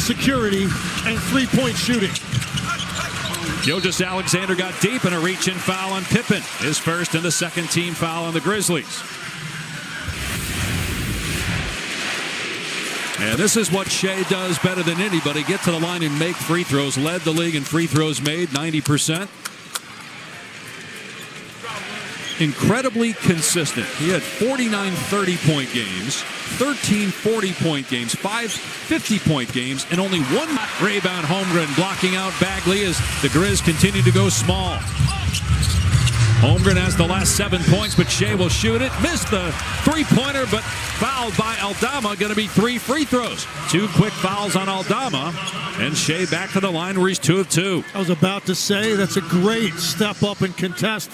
security and three-point shooting. Gilgeous-Alexander got deep in a reach-in foul on Pippen. His first and the second team foul on the Grizzlies. And this is what Shai does better than anybody. Get to the line and make free throws. Led the league in free throws made, 90%. Incredibly consistent. He had 49 30-point games, 13 40-point games, 5 50-point games, and only one rebound. Holmgren blocking out Bagley as the Grizz continue to go small. Holmgren has the last 7 points, but Shai will shoot it. Missed the three-pointer, but fouled by Aldama. Going to be 3 free throws. 2 quick fouls on Aldama, and Shai back to the line where he's 2 of 2. I was about to say that's a great step up and contest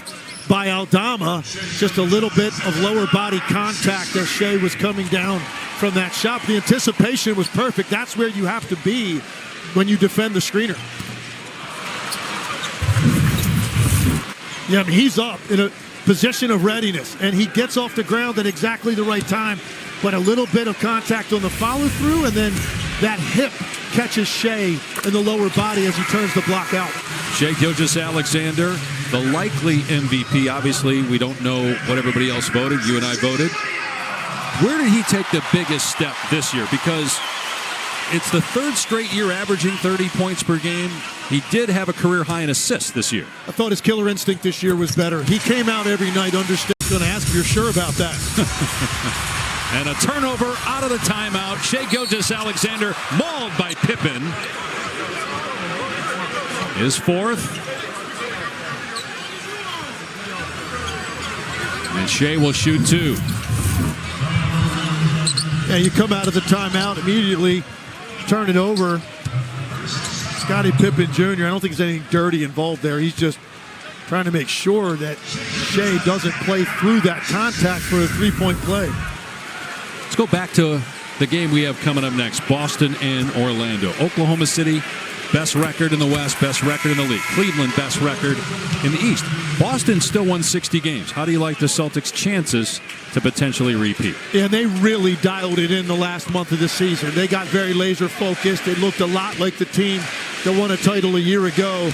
by Aldama. Just a little bit of lower body contact as Shai was coming down from that shot. The anticipation was perfect. That's where you have to be when you defend the screener. Yeah, I mean, he's up in a position of readiness, and he gets off the ground at exactly the right time. But a little bit of contact on the follow-through, and then that hip catches Shai in the lower body as he turns the block out. Shai Gilgeous-Alexander, the likely MVP. Obviously, we don't know what everybody else voted. You and I voted. Where did he take the biggest step this year? Because it's the 3rd straight year averaging 30 points per game. He did have a career high in assists this year. I thought his killer instinct this year was better. He came out every night understanding. Going to ask if you're sure about that. And a turnover out of the timeout. Shai Gilgeous-Alexander mauled by Pippen. His 4th. And Shai will shoot 2. Yeah, you come out of the timeout, immediately turn it over. Scottie Pippen Jr., I don't think there's anything dirty involved there. He's just trying to make sure that Shai doesn't play through that contact for a three-point play. Let's go back to the game we have coming up next. Boston and Orlando. Oklahoma City, best record in the West, best record in the league. Cleveland, best record in the East. Boston still won 60 games. How do you like the Celtics' chances to potentially repeat? Yeah, they really dialed it in the last month of the season. They got very laser focused. They looked a lot like the team that won a title a year ago.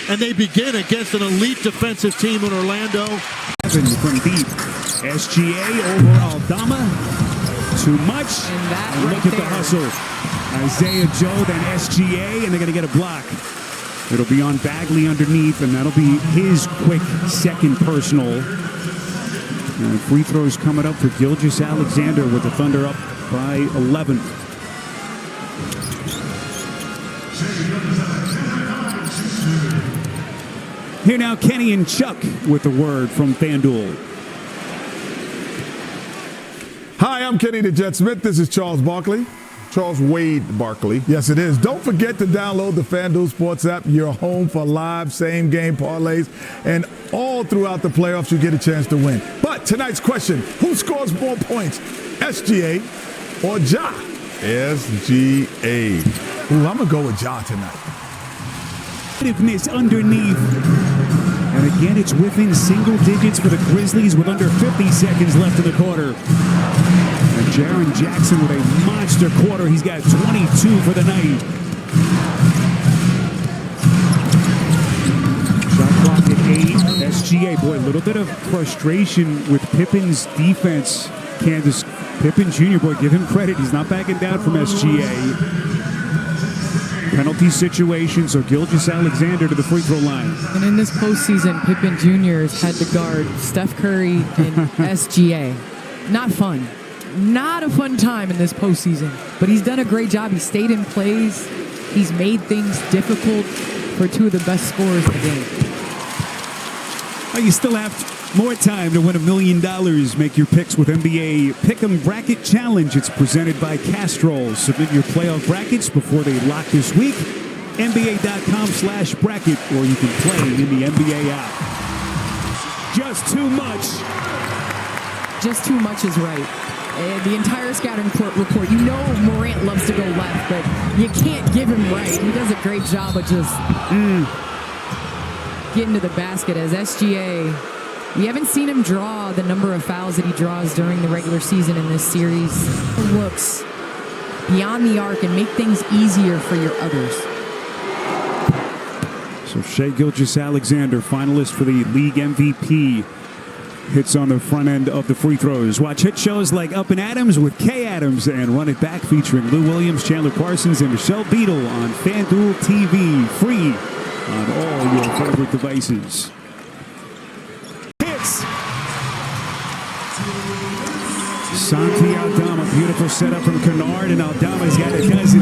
And they begin against an elite defensive team in Orlando. From deep. SGA over Aldama. Too much. And that and look right at the hustle. Isaiah Joe, then SGA, and they're going to get a block. It'll be on Bagley underneath, and that'll be his quick second personal. And free throws coming up for Gilgeous-Alexander with the Thunder up by 11. Here now, Kenny and Chuck with the word from FanDuel. Hi, I'm Kenny the Jet Smith. This is Charles Barkley. Charles Wade Barkley. Yes, it is. Don't forget to download the FanDuel Sports app. Your home for live same-game parlays. And all throughout the playoffs, you get a chance to win. But tonight's question, who scores more points, SGA or Ja? SGA. Ooh, I'm going to go with Ja tonight. Underneath. And again, it's within single digits for the Grizzlies with under 50 seconds left in the quarter. And Jaren Jackson with a monster quarter. He's got 22 for the night. Shot clock at 8. SGA, boy, a little bit of frustration with Pippen's defense. Candace Pippen Jr., boy, give him credit. He's not backing down from SGA. Penalty situation, so Gilgeous-Alexander to the free throw line. And in this postseason, Pippen Jr. has had to guard Steph Curry and SGA. Not fun. Not a fun time in this postseason. But he's done a great job. He stayed in plays. He's made things difficult for 2 of the best scorers in the game. Well, you still have more time to win $1 million. Make your picks with NBA Pick'em Bracket Challenge. It's presented by Castrol. Submit your playoff brackets before they lock this week. NBA.com/bracket, or you can play in the NBA app. Just too much. Just too much is right. The entire scouting report, you know Morant loves to go left, but you can't give him right. He does a great job of just getting to the basket as SGA. We haven't seen him draw the number of fouls that he draws during the regular season in this series. Looks beyond the arc and make things easier for your others. So Shai Gilgeous-Alexander, finalist for the league MVP, hits on the front end of the free throws. Watch hit shows like Up and Adams with Kay Adams and Run It Back featuring Lou Williams, Chandler Parsons, and Michelle Beadle on FanDuel TV, free on all your favorite devices. Hits! Santi Aldama, beautiful setup from Kennard, and Aldama's got a dozen.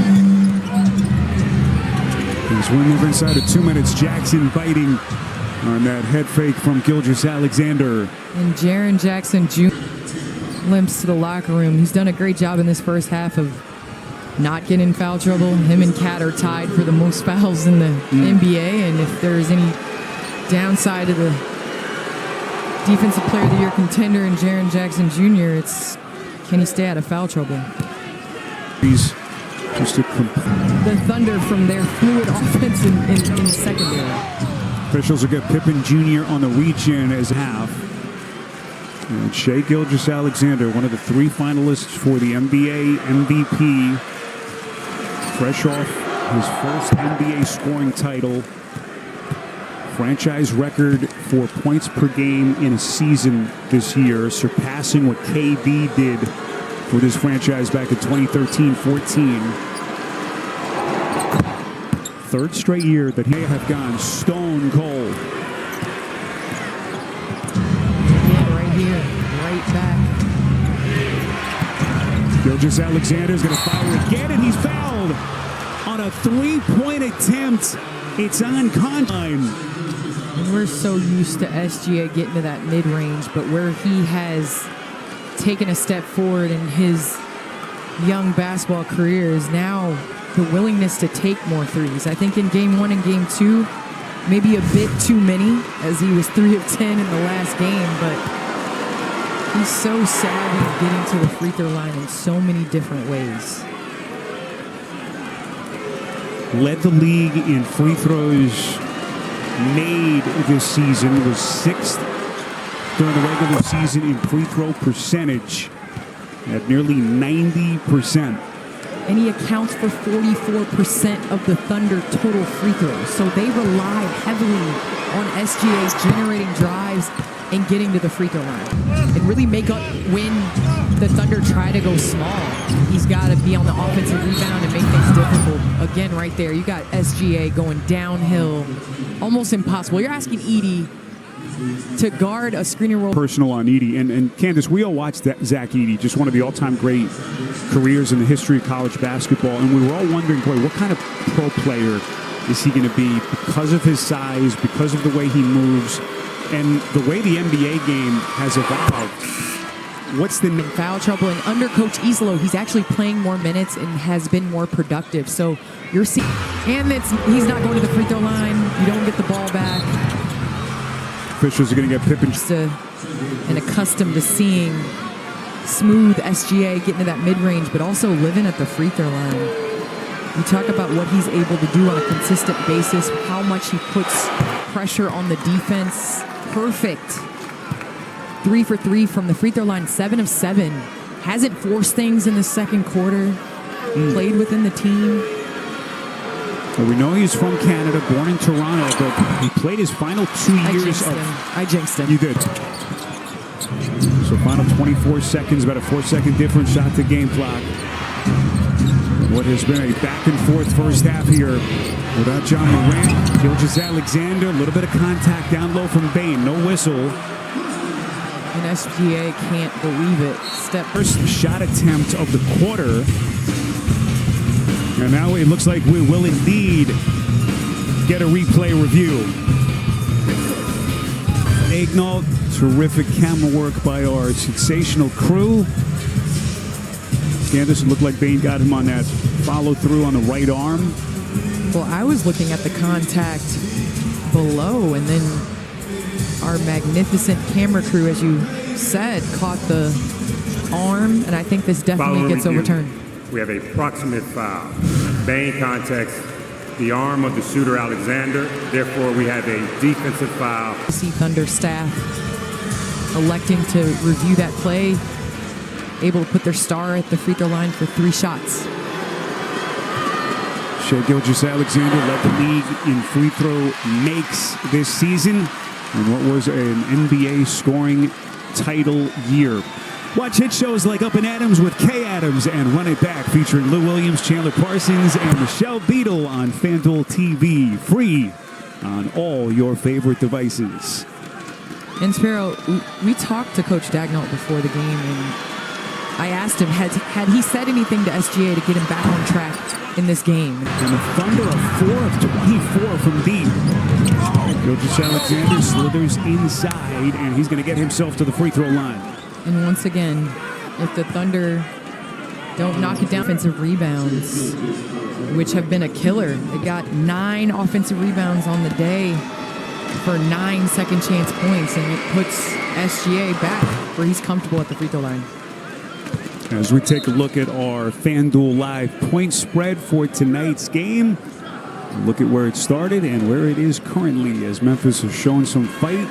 He's one move inside of 2 minutes. Jackson biting on that head fake from Gilgeous-Alexander. And Jaren Jackson Jr. limps to the locker room. He's done a great job in this first half of not getting in foul trouble. Him and Cat are tied for the most fouls in the NBA. And if there's any downside to the Defensive Player of the Year contender in Jaren Jackson Jr., it's can he stay out of foul trouble? He's just a the Thunder from their fluid offense in the secondary. Officials will get Pippen Jr. on the reach-in as half. And Shai Gilgeous-Alexander, one of the 3 finalists for the NBA MVP, fresh off his first NBA scoring title. Franchise record for points per game in a season this year, surpassing what KD did for this franchise back in 2013-14. Third straight year that he have gone stone cold. Yeah, right here, right back. Gilgeous-Alexander is going to foul again, and he's fouled on a 3-point attempt. It's on time. And we're so used to SGA getting to that mid-range, but where he has taken a step forward in his young basketball career is now the willingness to take more threes. I think in game 1 and game 2, maybe a bit too many, as he was 3 of 10 in the last game, but he's so savvy getting to the free throw line in so many different ways. Led the league in free throws made this season, was 6th during the regular season in free throw percentage at nearly 90%. And he accounts for 44% of the Thunder total free throws. So they rely heavily on SGA's generating drives and getting to the free throw line. And really make up when the Thunder try to go small. He's got to be on the offensive rebound and make things difficult. Again, right there, you got SGA going downhill. Almost impossible. You're asking Edey to guard a screening roll. Personal on Edey. And Candace, we all watched that Zach Edey, just one of the all-time great careers in the history of college basketball. And we were all wondering, boy, what kind of pro player is he going to be because of his size, because of the way he moves, and the way the NBA game has evolved. What's the foul trouble? And under Coach Islo, he's actually playing more minutes and has been more productive. So you're seeing, and he's not going to the free throw line. You don't get the ball back. Officials are going to get Pippen. And accustomed to seeing smooth SGA getting to that mid-range, but also living at the free throw line. You talk about what he's able to do on a consistent basis, how much he puts pressure on the defense. Perfect. 3 for 3 from the free throw line, 7 of 7. Hasn't forced things in the second quarter. Played within the team. Well, we know he's from Canada, born in Toronto, but he played his final 2 years I jinxed him. You did. So final 24 seconds, about a 4-second difference shot to game clock. What has been a back-and-forth first half here without John Morant. Gilgeous-Alexander, a little bit of contact down low from Bane. No whistle. And SGA can't believe it. First shot attempt of the quarter. And now it looks like we will indeed get a replay review. Aignault, terrific camera work by our sensational crew. Candace, it looked like Bane got him on that follow through on the right arm. Well, I was looking at the contact below, and then our magnificent camera crew, as you said, caught the arm, and I think this definitely gets overturned. We have a proximate foul. Bane contacts the arm of the shooter, Alexander. Therefore, we have a defensive foul. See Thunder staff electing to review that play, able to put their star at the free throw line for 3 shots. Shai Gilgeous-Alexander led the league in free throw makes this season in what was an NBA scoring title year. Watch hit shows like Up and Adams with Kay Adams and Run It Back featuring Lou Williams, Chandler Parsons, and Michelle Beadle on FanDuel TV. Free on all your favorite devices. And Sparrow, we talked to Coach Dagnall before the game, and I asked him, had he said anything to SGA to get him back on track in this game? And the Thunder are 4 of 24 from deep. Gilgeous-Alexander slithers inside, and he's going to get himself to the free throw line. And once again, if the Thunder don't knock it down, offensive rebounds, which have been a killer. They got 9 offensive rebounds on the day for 9 second chance points, and it puts SGA back where he's comfortable at the free throw line. As we take a look at our FanDuel Live point spread for tonight's game, look at where it started and where it is currently, as Memphis has shown some fight.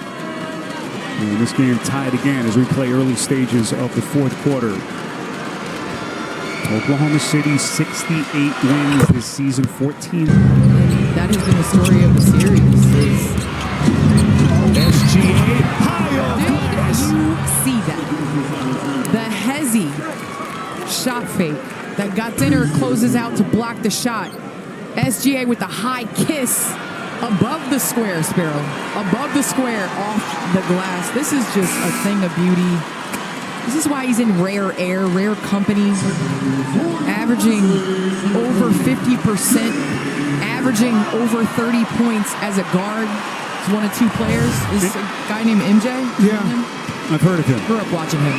And this game tied again as we play early stages of the fourth quarter. Oklahoma City 68 wins this season, 14. That has been the story of the series. SGA high off glass. You see that? The Hezzy shot fake that Gottiner closes out to block the shot. SGA with the high kiss above the square, Sparrow. Above the square, off the glass. This is just a thing of beauty. This is why he's in rare air, rare company. Averaging over 50%. Averaging over 30 points as a guard. He's one of 2 players. Is a guy named MJ? Yeah, I've heard of him. Grew up watching him.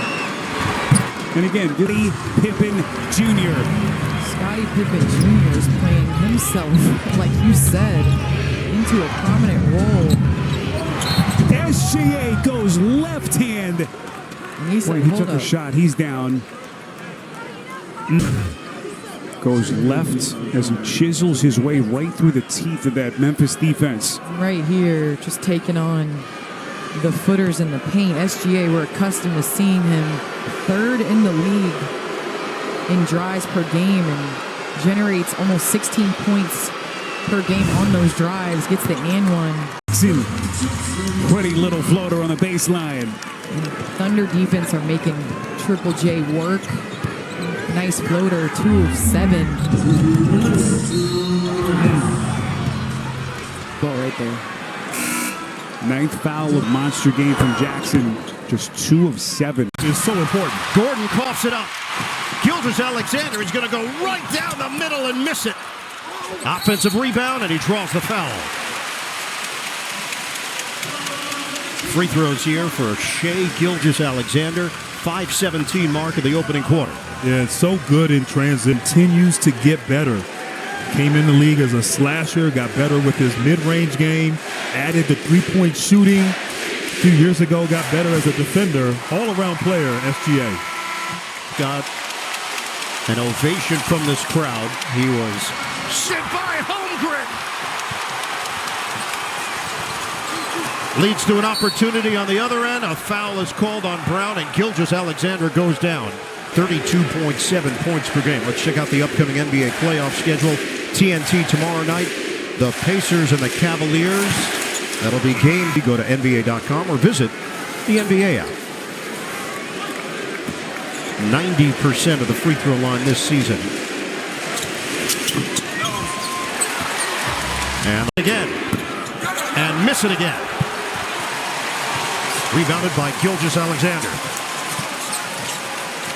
And again, Scottie Pippen Jr. Scottie Pippen Jr. is playing himself, like you said, into a prominent role. SGA goes left hand. And he said, He hold took a up. shot. He's down. Goes left as he chisels his way right through the teeth of that Memphis defense. Right here, just taking on the footers in the paint. SGA, we're accustomed to seeing him 3rd in the league in drives per game and generates almost 16 points per game on those drives. Gets the and one. Pretty little floater on the baseline. And Thunder defense are making Triple J work. Nice floater, 2 of 7. Ball right there. 9th foul of monster game from Jackson. Just 2 of 7. Is so important. Gordon coughs it up. Gilgeous-Alexander is going to go right down the middle and miss it. Offensive rebound, and he draws the foul. Free throws here for Shai Gilgeous-Alexander. 5:17 mark of the opening quarter. Yeah, it's so good in transit. Continues to get better. Came in the league as a slasher, got better with his mid-range game, added the three-point shooting. A few years ago, got better as a defender. All-around player, SGA. Got an ovation from this crowd. He was sent by Holmgren. Leads to an opportunity on the other end. A foul is called on Brown, and Gilgeous-Alexander goes down. 32.7 points per game. Let's check out the upcoming NBA playoff schedule. TNT tomorrow night. The Pacers and the Cavaliers. That'll be game. You go to NBA.com or visit the NBA app. 90% of the free throw line this season. And again. And miss it again. Rebounded by Gilgeous-Alexander.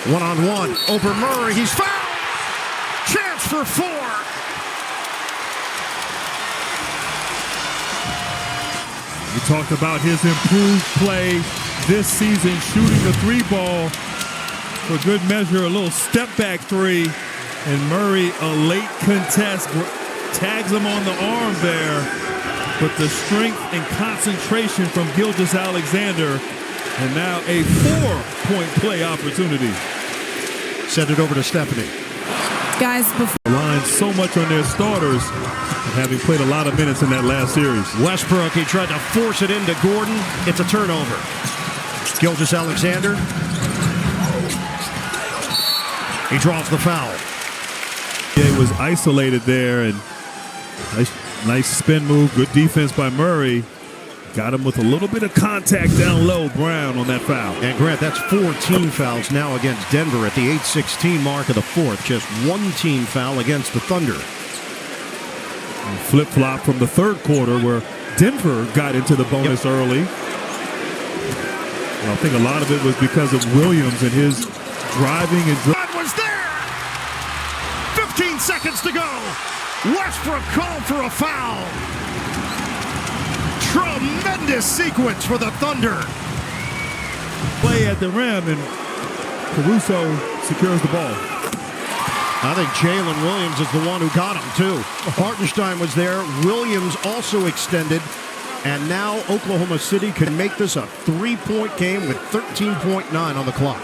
One-on-one over Murray. He's fouled. Chance for 4. We talked about his improved play this season, shooting the 3-ball. For good measure, a little step-back 3. And Murray, a late contest, tags him on the arm there. But the strength and concentration from Gilgeous-Alexander, and now a 4-point play opportunity. Send it over to Stephanie. Guys, before Relying so much on their starters, having played a lot of minutes in that last series. Westbrook, he tried to force it into Gordon. It's a turnover. Gilgeous-Alexander. He draws the foul. Jay was isolated there, and nice spin move. Good defense by Murray. Got him with a little bit of contact down low, Brown, on that foul. And Grant, that's 4 team fouls now against Denver at the 8:16 mark of the fourth. Just 1 team foul against the Thunder. Flip-flop from the third quarter where Denver got into the bonus early. Well, I think a lot of it was because of Williams and his driving and Was there. 15 seconds to go. Westbrook called for a foul. Tremendous sequence for the Thunder. play at the rim, and Caruso secures the ball. I think Jalen Williams is the one who got him, too. Hartenstein was there. Williams also extended. And now Oklahoma City can make this a 3-point game with 13.9 on the clock.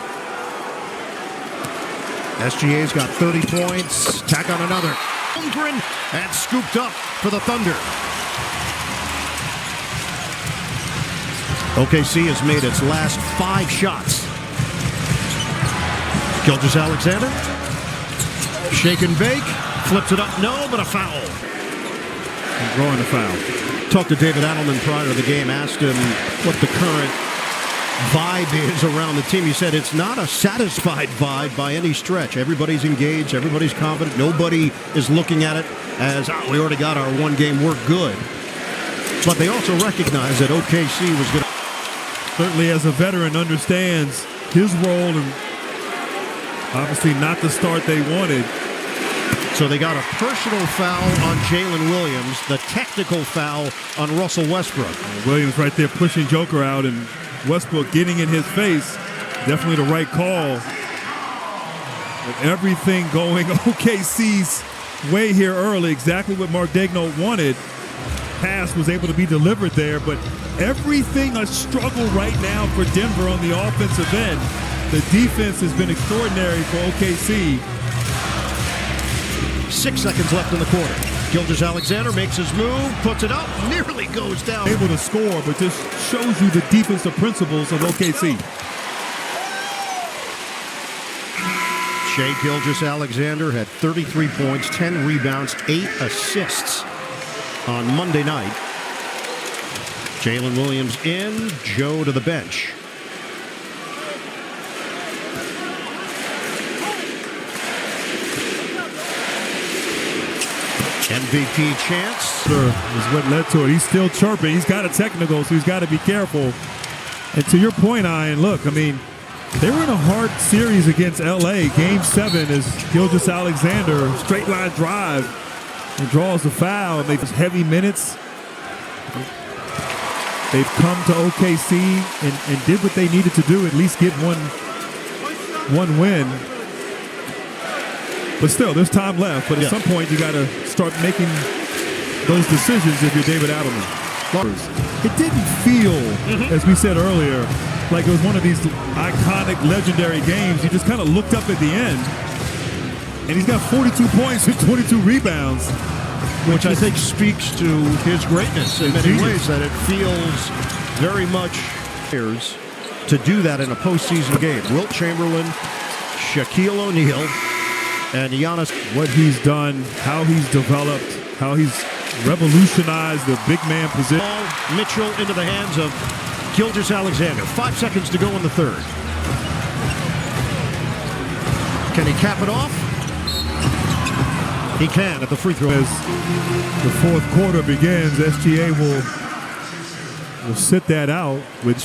SGA's got 30 points. Tack on another. Holmgren and scooped up for the Thunder. OKC has made its last 5 shots. Gilgeous-Alexander. Shake and bake. Flips it up. No, but a foul. Drawing a foul. Talked to David Adelman prior to the game. Asked him what the current vibe is around the team. He said it's not a satisfied vibe by any stretch. Everybody's engaged. Everybody's confident. Nobody is looking at it as, oh, we already got our one game. We're good. But they also recognize that OKC was going to. Certainly as a veteran understands his role and obviously not the start they wanted. So they got a personal foul on Jalen Williams, the technical foul on Russell Westbrook. Williams right there pushing Joker out, and Westbrook getting in his face. Definitely the right call. With everything going OKC's way here early, exactly what Mark Daigneault wanted. Pass was able to be delivered there, but everything a struggle right now for Denver on the offensive end. The defense has been extraordinary for OKC. 6 seconds left in the quarter. Gilgeous-Alexander makes his move, puts it up, nearly goes down. Able to score, but just shows you the defensive principles of OKC. Shai Gilgeous-Alexander had 33 points, 10 rebounds, 8 assists on Monday night. Jalen Williams in, Joe to the bench. MVP chance. Is what led to it. He's still chirping. He's got a technical, so he's got to be careful. And to your point, Ian, look, I mean, they were in a hard series against LA. Game 7 is Gilgeous-Alexander, straight line drive, and draws the foul. And they just heavy minutes. They've come to OKC and did what they needed to do, at least get one win. But still, there's time left. But at some point, you got to start making those decisions if you're David Adelman. It didn't feel, as we said earlier, like it was one of these iconic, legendary games. He just kind of looked up at the end, and he's got 42 points and 22 rebounds. Which I think speaks to his greatness in many ways, that it feels very much to do that in a postseason game. Wilt Chamberlain, Shaquille O'Neal, and Giannis. What he's done, how he's developed, how he's revolutionized the big man position. Mitchell into the hands of Gilgeous-Alexander. 5 seconds to go in the third. Can he cap it off? He can at the free throw. As the fourth quarter begins, SGA will sit that out, which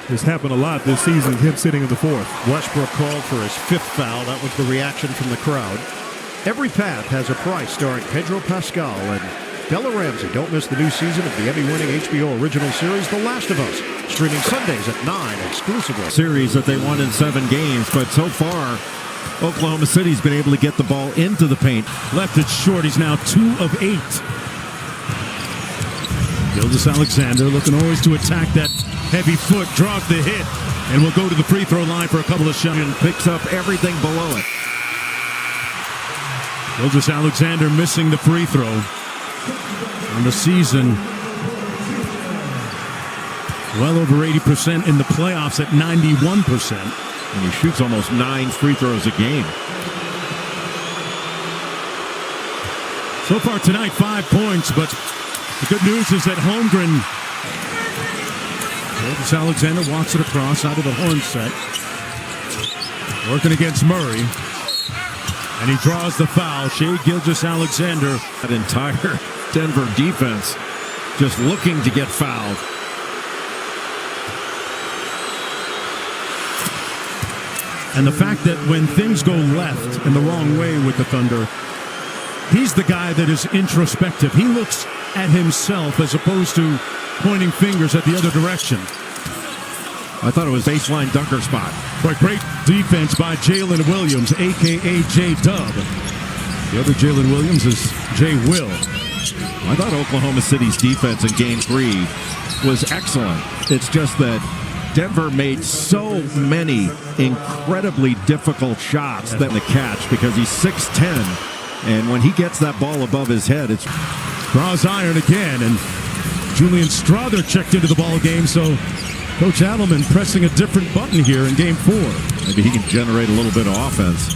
has happened a lot this season, him sitting in the fourth. Westbrook called for his 5th foul. That was the reaction from the crowd. Every Path has a price, starring Pedro Pascal and Bella Ramsey. Don't miss the new season of the Emmy-winning HBO original series, The Last of Us, streaming Sundays at 9 exclusively. Series that they won in 7 games, but so far, Oklahoma City's been able to get the ball into the paint. Left it short. He's now 2 of 8. Gilgeous-Alexander looking always to attack that heavy foot, draws the hit, and will go to the free throw line for a couple of shots and picks up everything below it. Gilgeous-Alexander missing the free throw on the season. Well over 80% in the playoffs at 91%. And he shoots almost 9 free throws a game. So far tonight, 5 points, but the good news is that Holmgren, Gilgeous-Alexander walks it across out of the horn set. Working against Murray. And he draws the foul. Shai Gilgeous-Alexander. That entire Denver defense just looking to get fouled. And the fact that when things go left and the wrong way with the Thunder, he's the guy that is introspective. He looks at himself as opposed to pointing fingers at the other direction. I thought it was baseline dunker spot. But great defense by Jalen Williams, a.k.a. J-Dub. The other Jalen Williams is J-Will. I thought Oklahoma City's defense in Game 3 was excellent. It's just that Denver made so many incredibly difficult shots that the catch because he's 6'10", and when he gets that ball above his head, it's draws iron again, and Julian Strother checked into the ball game, so Coach Adelman pressing a different button here in Game 4. Maybe he can generate a little bit of offense.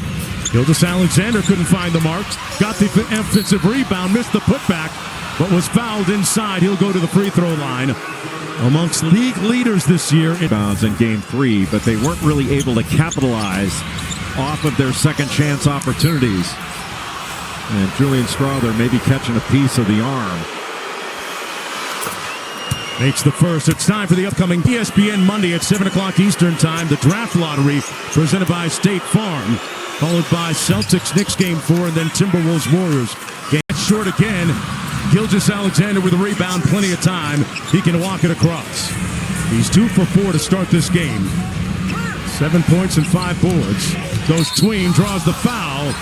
Gilgeous-Alexander couldn't find the mark, got the offensive rebound, missed the putback, but was fouled inside. He'll go to the free throw line. Amongst league leaders this year. Bounds in Game 3, but they weren't really able to capitalize off of their second chance opportunities. And Julian Strother maybe catching a piece of the arm. Makes the first. It's time for the upcoming ESPN Monday at 7 o'clock Eastern Time. The draft lottery presented by State Farm, followed by Celtics-Knicks Game 4, and then Timberwolves-Warriors. Game short again. Gilgeous-Alexander with a rebound, plenty of time. He can walk it across. He's 2 for 4 to start this game. 7 points and 5 boards. Goes tween, draws the foul,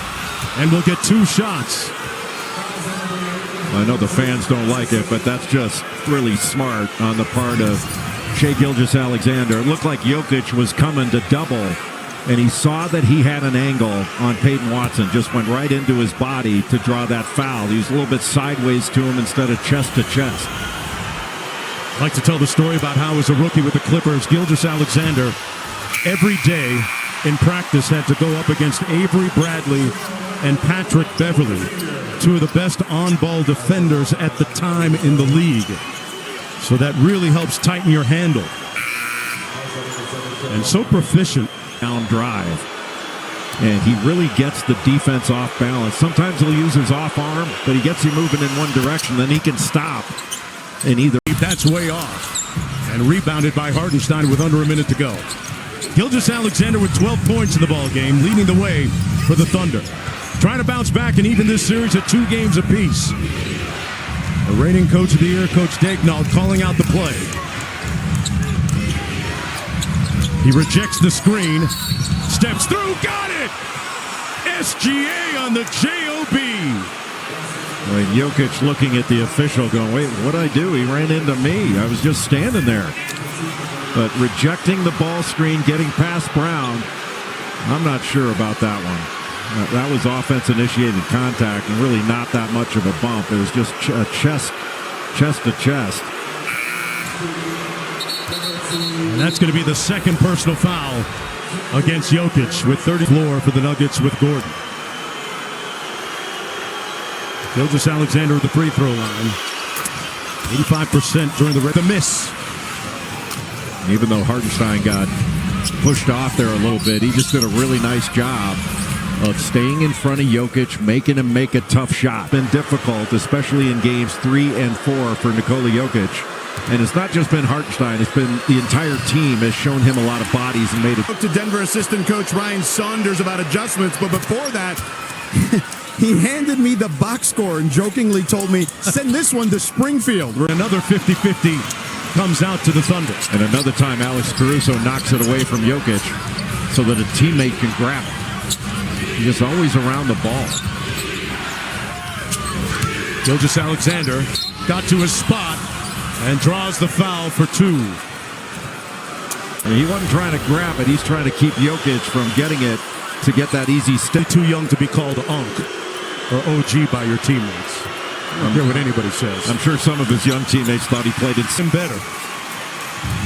and will get 2 shots. I know the fans don't like it, but that's just really smart on the part of Shai Gilgeous-Alexander. It looked like Jokic was coming to double, and he saw that he had an angle on Peyton Watson, just went right into his body to draw that foul. He was a little bit sideways to him instead of chest to chest. I'd like to tell the story about how as a rookie with the Clippers, Gilgeous-Alexander every day in practice had to go up against Avery Bradley and Patrick Beverly, 2 of the best on-ball defenders at the time in the league. So that really helps tighten your handle. And so proficient. Down drive. And he really gets the defense off balance. Sometimes he'll use his off arm, but he gets you moving in one direction, then he can stop in either. That's way off. And rebounded by Hartenstein with under a minute to go. Gilgeous-Alexander with 12 points in the ball game, leading the way for the Thunder. Trying to bounce back and even this series at 2 games apiece. The reigning coach of the year, Coach Daignault, calling out the play. He rejects the screen, steps through, got it! SGA on the JOB. Well, Jokic looking at the official going, wait, what'd I do? He ran into me. I was just standing there. But rejecting the ball screen, getting past Brown, I'm not sure about that one. That was offense-initiated contact and really not that much of a bump. It was just chest to chest. And that's going to be the second personal foul against Jokic with 30 floor for the Nuggets with Gordon. Gilgeous-Alexander at the free throw line. 85% during the miss. Even though Hartenstein got pushed off there a little bit, he just did a really nice job of staying in front of Jokic, making him make a tough shot. Been difficult, especially in games 3 and 4 for Nikola Jokic. And it's not just been Hartenstein, it's been the entire team has shown him a lot of bodies and made it. Spoke to Denver assistant coach Ryan Saunders about adjustments, but before that, he handed me the box score and jokingly told me, send this one to Springfield. Another 50-50 comes out to the Thunder. And another time Alex Caruso knocks it away from Jokic so that a teammate can grab it. He's just always around the ball. Gilgeous-Alexander got to his spot and draws the foul for 2. I mean, he wasn't trying to grab it. He's trying to keep Jokic from getting it to get that easy stick. Too young to be called Unk or OG by your teammates. I don't care what anybody says. I'm sure some of his young teammates thought he played it him better.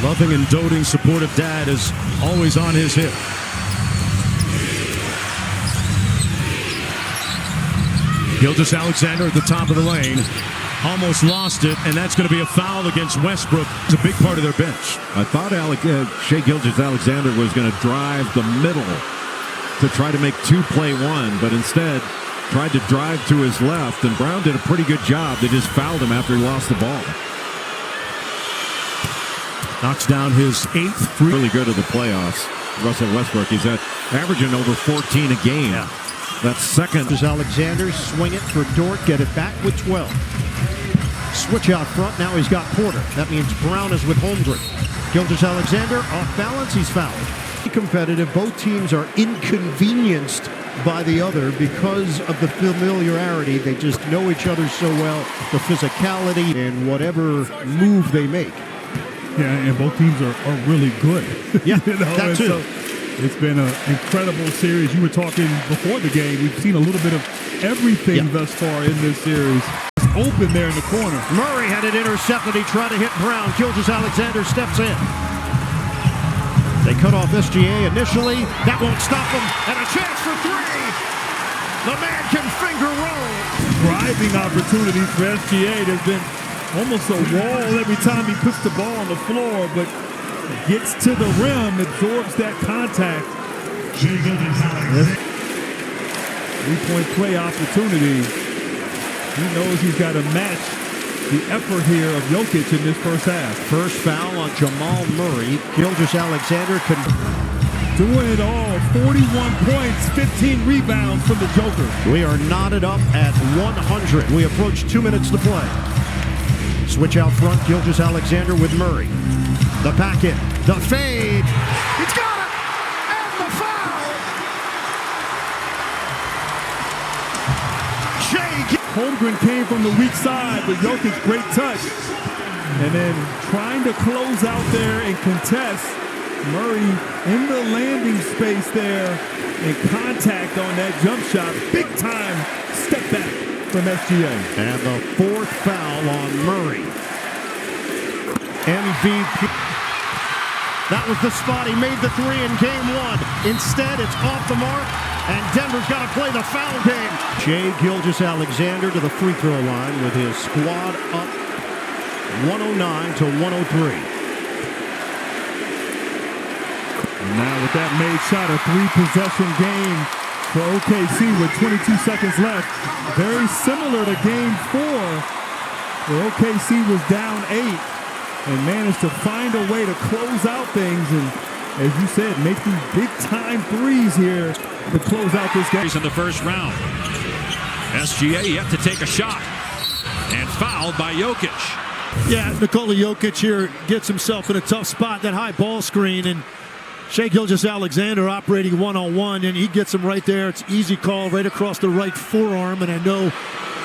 Loving and doting, supportive dad is always on his hip. Gilgeous-Alexander at the top of the lane. Almost lost it, and that's going to be a foul against Westbrook. It's a big part of their bench. I thought Shai Gilgeous-Alexander was going to drive the middle to try to make 2-play-1, but instead tried to drive to his left, and Brown did a pretty good job. They just fouled him after he lost the ball. Knocks down his 8th free. Really good at the playoffs. Russell Westbrook, he's averaging over 14 a game. Yeah. That's second. Alexander swing it for Dort, get it back with 12. Switch out front, now he's got Porter. That means Brown is with Holmgren. Gilgeous-Alexander off balance, he's fouled. Competitive, both teams are inconvenienced by the other because of the familiarity. They just know each other so well, the physicality, and whatever move they make. Yeah, and both teams are really good. Yeah, that too. So it's been an incredible series. You were talking before the game. We've seen a little bit of everything thus far in this series. It's open there in the corner. Murray had it intercepted. He tried to hit Brown. Gilgeous-Alexander steps in. They cut off SGA initially. That won't stop them. And a chance for three. The man can finger roll. Driving opportunities for SGA. There's been almost a wall every time he puts the ball on the floor, but gets to the rim, absorbs that contact. Three-point play opportunity. He knows he's got to match the effort here of Jokic in this first half. First foul on Jamal Murray. Gilgeous-Alexander can doing it all. 41 points, 15 rebounds from the Joker. We are knotted up at 100. We approach 2 minutes to play. Switch out front, Gilgeous-Alexander with Murray. The packet, the fade. He's got it! And the foul! Holmgren came from the weak side, but Jokic, great touch. And then trying to close out there and contest. Murray in the landing space there and contact on that jump shot. Big time step back from SGA. And the fourth foul on Murray. MVP. That was the spot. He made the three in game one. Instead, it's off the mark, and Denver's got to play the foul game. Shai Gilgeous-Alexander to the free throw line with his squad up 109 to 103. And now with that made shot, a three-possession game for OKC with 22 seconds left. Very similar to game 4, where OKC was down 8 and managed to find a way to close out things. And as you said, make these big-time threes here to close out this game. In the first round. SGA yet to take a shot. And fouled by Jokic. Yeah, Nikola Jokic here gets himself in a tough spot. That high ball screen, and Shai Gilgeous-Alexander operating one-on-one, and he gets him right there. It's easy call right across the right forearm, and I know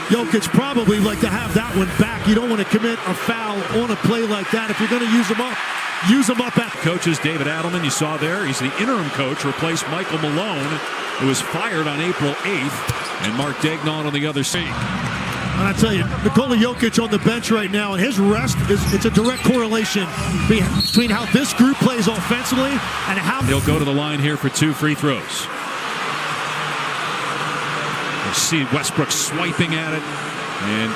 Jokic probably like to have that one back. You don't want to commit a foul on a play like that. If you're going to use them up at. Coaches David Adelman, you saw there, he's the interim coach, replaced Michael Malone, who was fired on April 8th, and Mark Daigneault on the other side. And I tell you, Nikola Jokic on the bench right now, and his rest it's a direct correlation between how this group plays offensively and how he'll go to the line here for 2 free throws. You see Westbrook swiping at it, and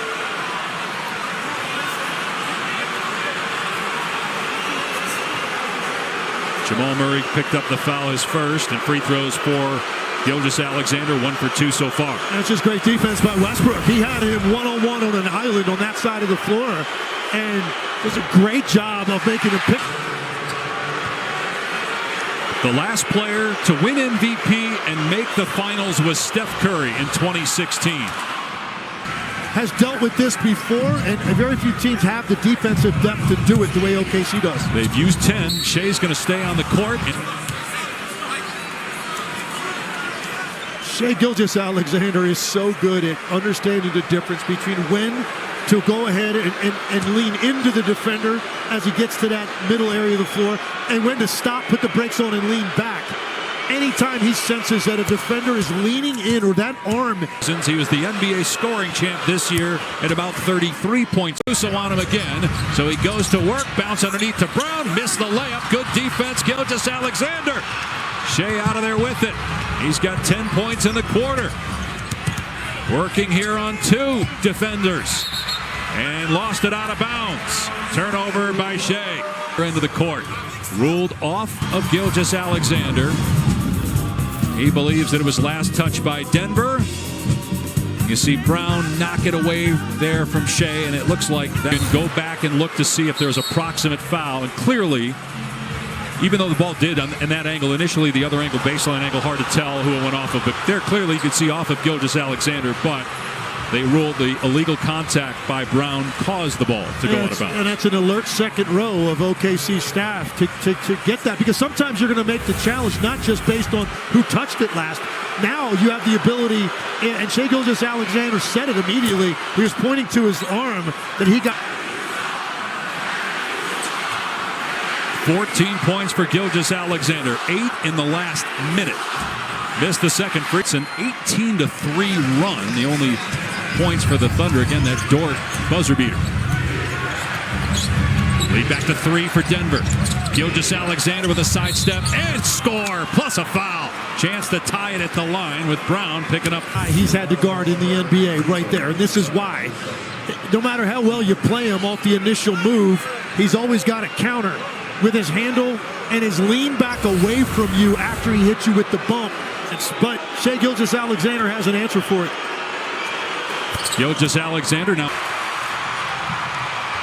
Jamal Murray picked up the foul, his first, and free throws for Gilgeous-Alexander, 1 for 2 so far. And it's just great defense by Westbrook. He had him one-on-one on an island on that side of the floor, and does a great job of making him pick. The last player to win MVP and make the finals was Steph Curry in 2016. Has dealt with this before, and very few teams have the defensive depth to do it the way OKC does. They've used 10. Shai's going to stay on the court. Shai Gilgeous-Alexander is so good at understanding the difference between when to go ahead and lean into the defender as he gets to that middle area of the floor, and when to stop, put the brakes on, and lean back. Anytime he senses that a defender is leaning in or that arm. Since he was the NBA scoring champ this year at about 33 points. So on him again. So he goes to work, bounce underneath to Brown, missed the layup. Good defense, Gilgeous-Alexander. Shai out of there with it. He's got 10 points in the quarter. Working here on two defenders. And lost it out of bounds. Turnover by Shai. Into the court. Ruled off of Gilgeous-Alexander. He believes that it was last touched by Denver. You see Brown knock it away there from Shai, and it looks like that can go back and look to see if there's a proximate foul. And clearly, even though the ball did in that angle, initially the other angle, baseline angle, hard to tell who it went off of. But there clearly you could see off of Gilgeous-Alexander, but they ruled the illegal contact by Brown caused the ball to go out of bounds. And that's an alert second row of OKC staff to get that, because sometimes you're going to make the challenge not just based on who touched it last. Now you have the ability, and Shai Gilgeous-Alexander said it immediately. He was pointing to his arm that he got. 14 points for Gilgeous-Alexander, 8 in the last minute. Missed the second free. It's an 18-3 run. The only points for the Thunder. Again, that Dort buzzer beater. Lead back to 3 for Denver. Gilgeous-Alexander with a sidestep and score, plus a foul. Chance to tie it at the line with Brown picking up. He's had to guard in the NBA right there, and this is why. No matter how well you play him off the initial move, he's always got a counter with his handle and his lean back away from you after he hits you with the bump. But Shai Gilgeous-Alexander has an answer for it. Gilgeous-Alexander now.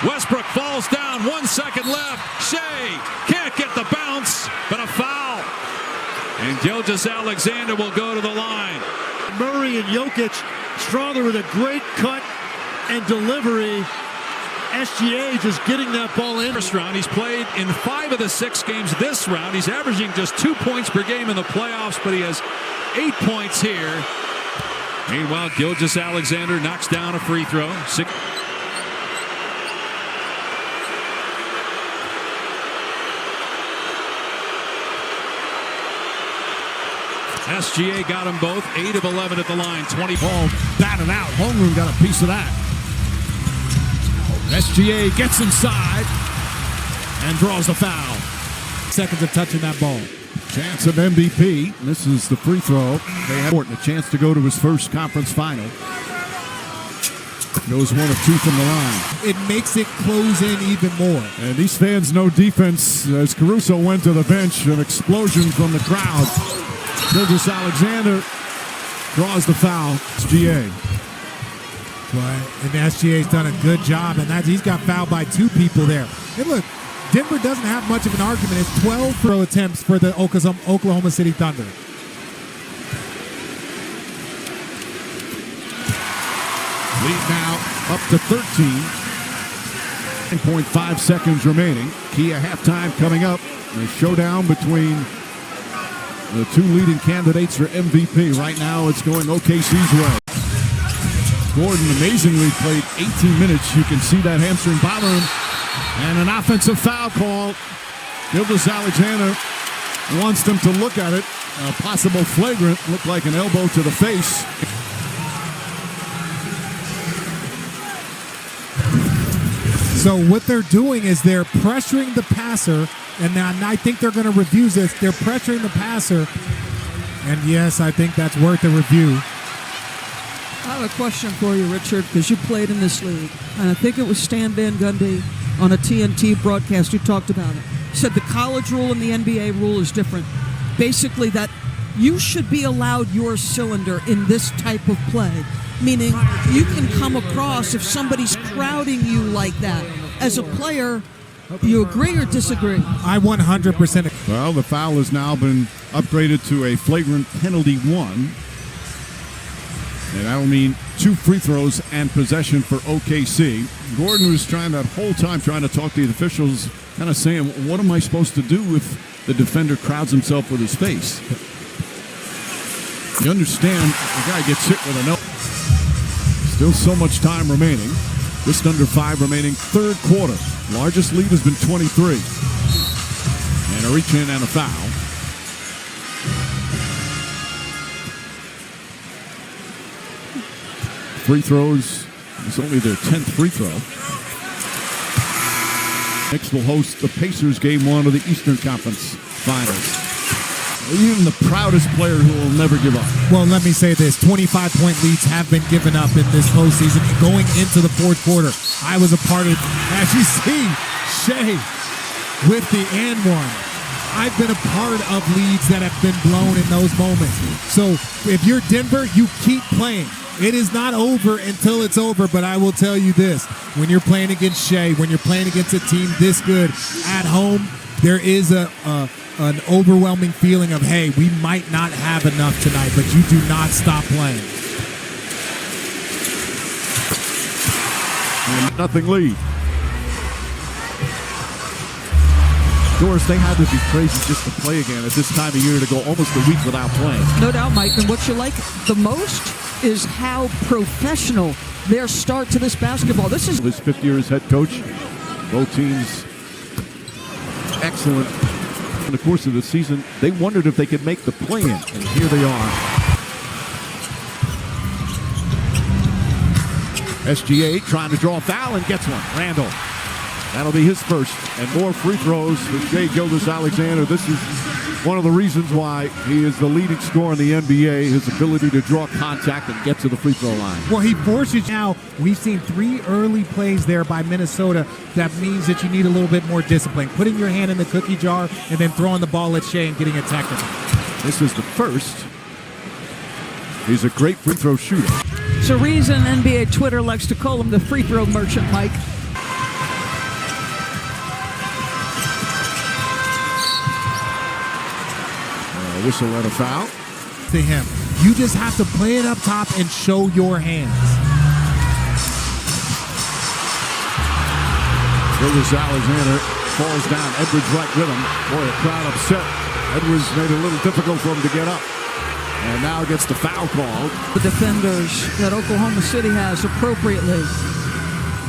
Westbrook falls down, 1 second left. Shai can't get the bounce, but a foul. And Gilgeous-Alexander will go to the line. Murray and Jokic, Strawther with a great cut and delivery. SGA just getting that ball in. First round, he's played in 5 of the 6 games this round. He's averaging just 2 points per game in the playoffs, but he has 8 points here. Meanwhile, Gilgeous-Alexander knocks down a free throw. SGA got them both. 8 of 11 at the line. 20 ball batted out. Homeroom got a piece of that. SGA gets inside and draws the foul. Seconds of touching that ball. Chance of MVP. This is the free throw. They have a chance to go to his first conference final. Goes 1 of 2 from the line. It makes it close in even more. And these fans know defense. As Caruso went to the bench, an explosion from the crowd. Gilgeous-Alexander draws the foul. SGA. And SGA's done a good job, and he's got fouled by 2 people there. And look, Denver doesn't have much of an argument. It's 12 throw attempts for the Oklahoma City Thunder. Lead now up to 13. 9.5 seconds remaining. Key at halftime coming up. A showdown between the 2 leading candidates for MVP. Right now it's going OKC's way. Gordon amazingly played 18 minutes. You can see that hamstring bother him. And an offensive foul call. Gilgeous-Alexander wants them to look at it. A possible flagrant. Looked like an elbow to the face. So what they're doing is they're pressuring the passer, and I think they're going to review this. They're pressuring the passer, and yes, I think that's worth a review. I have a question for you, Richard, because you played in this league, and I think it was Stan Van Gundy on a TNT broadcast who talked about it. He said the college rule and the NBA rule is different. Basically, that you should be allowed your cylinder in this type of play, meaning you can come across if somebody's crowding you like that. As a player, you agree or disagree? I 100%. Well, the foul has now been upgraded to a flagrant penalty 1. And that'll mean 2 free throws and possession for OKC. Gordon was trying that whole time trying to talk to the officials, kind of saying, what am I supposed to do if the defender crowds himself with his face? You understand the guy gets hit with a no. Still so much time remaining. Just under 5 remaining. 3rd quarter. Largest lead has been 23. And a reach in and a foul. Free throws. It's only their 10th free throw. Knicks will host the Pacers game 1 of the Eastern Conference Finals. Even the proudest player who will never give up. Well, let me say this. 25-point leads have been given up in this postseason. Going into the fourth quarter, I was a part of, as you see, Shai with the and one. I've been a part of leads that have been blown in those moments. So if you're Denver, you keep playing. It is not over until it's over, but I will tell you this. When you're playing against Shai, when you're playing against a team this good at home, there is an overwhelming feeling of, hey, we might not have enough tonight, but you do not stop playing. And nothing lead. Doris, they had to be crazy just to play again at this time of year, to go almost a week without playing. No doubt, Mike. And what you like the most is how professional their start to this basketball. This is his fifth year as head coach. Both teams excellent. In the course of the season, they wondered if they could make the play-in, and here they are. SGA trying to draw a foul and gets one. Randall. That'll be his first. And more free throws for Shai Gilgeous-Alexander. This is one of the reasons why he is the leading scorer in the NBA, his ability to draw contact and get to the free throw line. Well, he forces now. We've seen 3 early plays there by Minnesota. That means that you need a little bit more discipline. Putting your hand in the cookie jar and then throwing the ball at Shai and getting a technical. This is the first. He's a great free throw shooter. it's a reason NBA Twitter likes to call him the free throw merchant, Mike. Whistle and a foul. To him. You just have to play it up top and show your hands. Gilgeous-Alexander falls down. Edwards right with him. Boy, the crowd upset. Edwards made it a little difficult for him to get up. And now gets the foul called. The defenders that Oklahoma City has appropriately.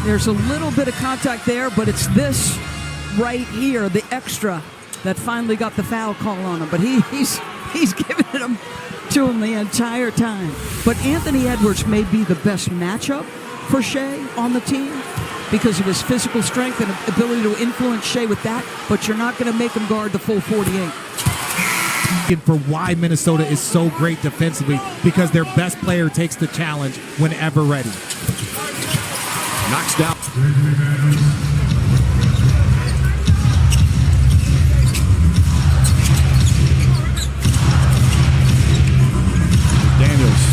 There's a little bit of contact there, but it's this right here, the extra, that finally got the foul call on him. But he's giving it to him the entire time. But Anthony Edwards may be the best matchup for Shai on the team because of his physical strength and ability to influence Shai with that, but you're not going to make him guard the full 48. For why Minnesota is so great defensively, because their best player takes the challenge whenever ready. Knocks down. Daniels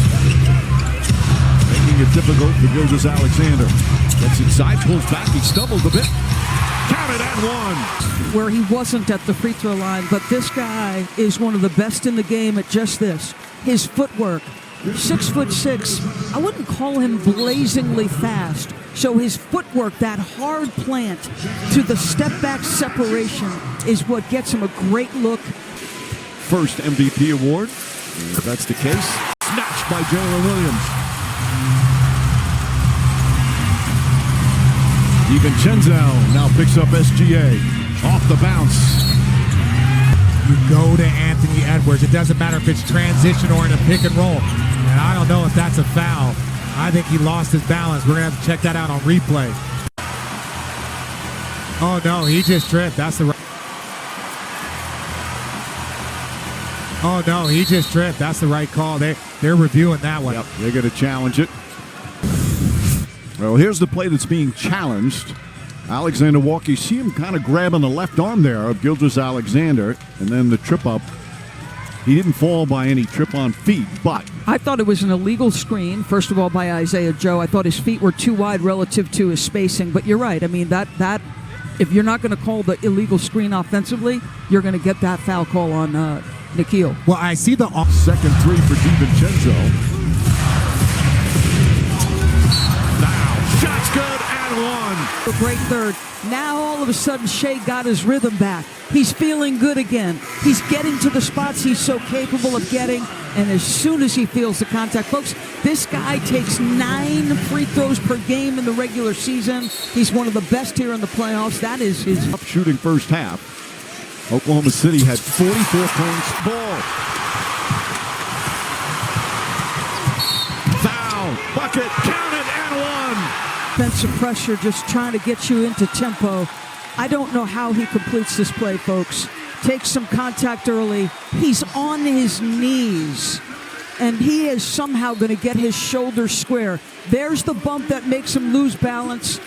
making it difficult for Gilgeous-Alexander. Gets inside, pulls back, he stumbled a bit. Counted and one. Where he wasn't at the free throw line, but this guy is one of the best in the game at just this. His footwork, 6'6". I wouldn't call him blazingly fast. So his footwork, that hard plant to the step back separation is what gets him a great look. First MVP award, if that's the case. Snatched by Jalen Williams. DiVincenzo now picks up SGA off the bounce. You go to Anthony Edwards. It doesn't matter if it's transition or in a pick and roll. And I don't know if that's a foul. I think he lost his balance. We're going to have to check that out on replay. Oh, no, he just tripped. That's the right. Oh, no, he just tripped. That's the right call. They're reviewing that one. Yep, they're going to challenge it. Well, here's the play that's being challenged. Alexander Walker, you see him kind of grabbing the left arm there of Gilgeous-Alexander, and then the trip up. He didn't fall by any trip on feet, but I thought it was an illegal screen, first of all, by Isaiah Joe. I thought his feet were too wide relative to his spacing, but you're right. I mean, that if you're not going to call the illegal screen offensively, you're going to get that foul call on Nikhil. Well, I see the second three for DiVincenzo. Shot's good and one. A great third. Now all of a sudden Shai got his rhythm back. He's feeling good again. He's getting to the spots he's so capable of getting, and as soon as he feels the contact, folks, this guy takes 9 free throws per game in the regular season. He's one of the best here in the playoffs. That is his shooting first half. Oklahoma City had 44 points. Ball. Foul. Bucket. Counted and one. Defensive pressure just trying to get you into tempo. I don't know how he completes this play, folks. takes some contact early. He's on his knees, and he is somehow going to get his shoulder square. There's the bump that makes him lose balance.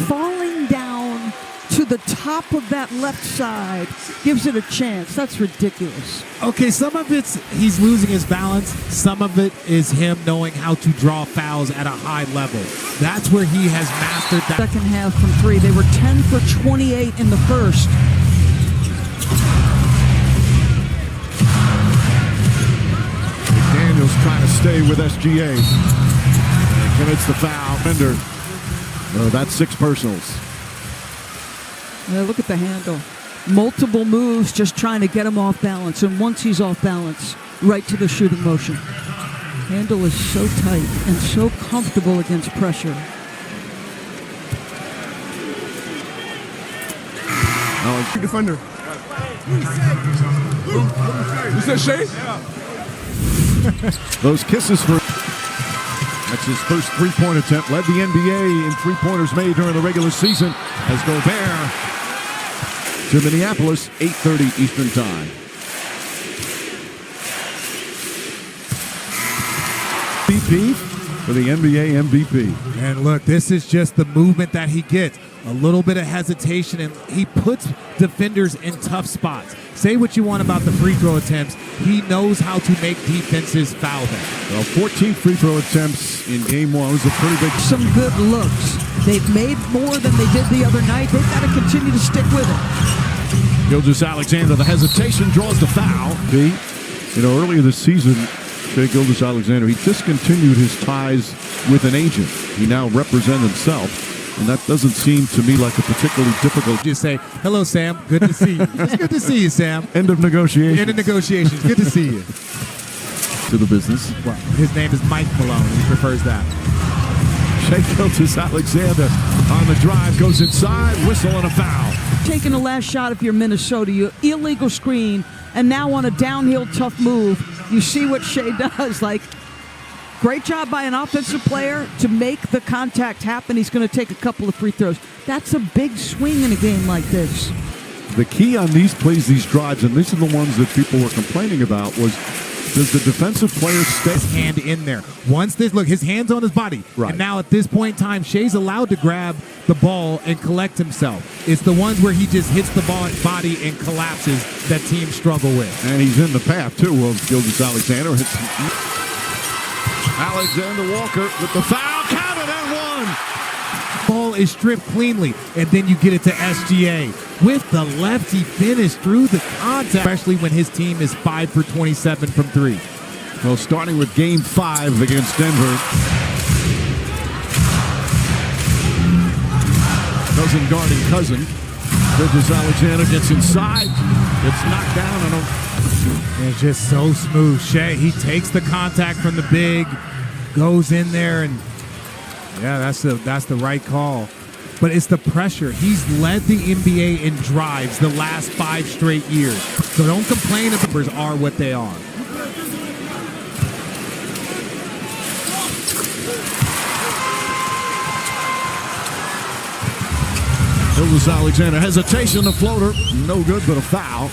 Falling down to the top of that left side gives it a chance. That's ridiculous. Okay, some of it's he's losing his balance. Some of it is him knowing how to draw fouls at a high level. That's where he has mastered that. Second half from three. They were 10 for 28 in the first. Daniels trying to stay with SGA. Commits the foul. Bender. That's 6 personals. Yeah, look at the handle. Multiple moves just trying to get him off balance. And once he's off balance, right to the shooting motion. Handle is so tight and so comfortable against pressure. Defender. Is that Shai? Those kisses for... That's his first three-point attempt. Led the NBA in three-pointers made during the regular season as Gobert to Minneapolis, 8:30 Eastern Time. MVP for the NBA MVP. And look, this is just the movement that he gets. A little bit of hesitation, and he puts defenders in tough spots. Say what you want about the free throw attempts. He knows how to make defenses foul them. Well, 14 free throw attempts in game one was a pretty big... Some good looks. They've made more than they did the other night. They've got to continue to stick with it. Gilgeous-Alexander, the hesitation, draws the foul. Earlier this season, Shai Gilgeous-Alexander, he discontinued his ties with an agent. He now represents himself. And that doesn't seem to me like a particularly difficult... Just say, hello, Sam. Good to see you. It's good to see you, Sam. End of negotiations. End of negotiations. Good to see you. To the business. Well, his name is Mike Malone. He prefers that. Shai Gilgeous-Alexander on the drive, goes inside, whistle and a foul. Taking the last shot if you're Minnesota, you illegal screen, and now on a downhill tough move, you see what Shai does. Great job by an offensive player to make the contact happen. He's going to take a couple of free throws. That's a big swing in a game like this. The key on these plays, these drives, and these are the ones that people were complaining about, was does the defensive player stay his hand in there? Once this, look, his hand's on his body. Right. And now at this point in time, Shai's allowed to grab the ball and collect himself. It's the ones where he just hits the ball at body and collapses that teams struggle with. And he's in the path, too, of Gilgeous-Alexander. Alexander Walker with the foul, counted and one. Ball is stripped cleanly, and then you get it to SGA. With the left, he finished through the contact, especially when his team is 5 for 27 from three. Well, starting with Game 5 against Denver. Cousin guarding cousin. Gilgeous-Alexander gets inside, gets knocked down, and it's just so smooth. Shai, he takes the contact from the big, goes in there, and yeah, that's the right call. But it's the pressure. He's led the NBA in drives the last 5 straight years. So don't complain if the numbers are what they are. Gilgeous-Alexander, hesitation, the floater, no good, but a foul.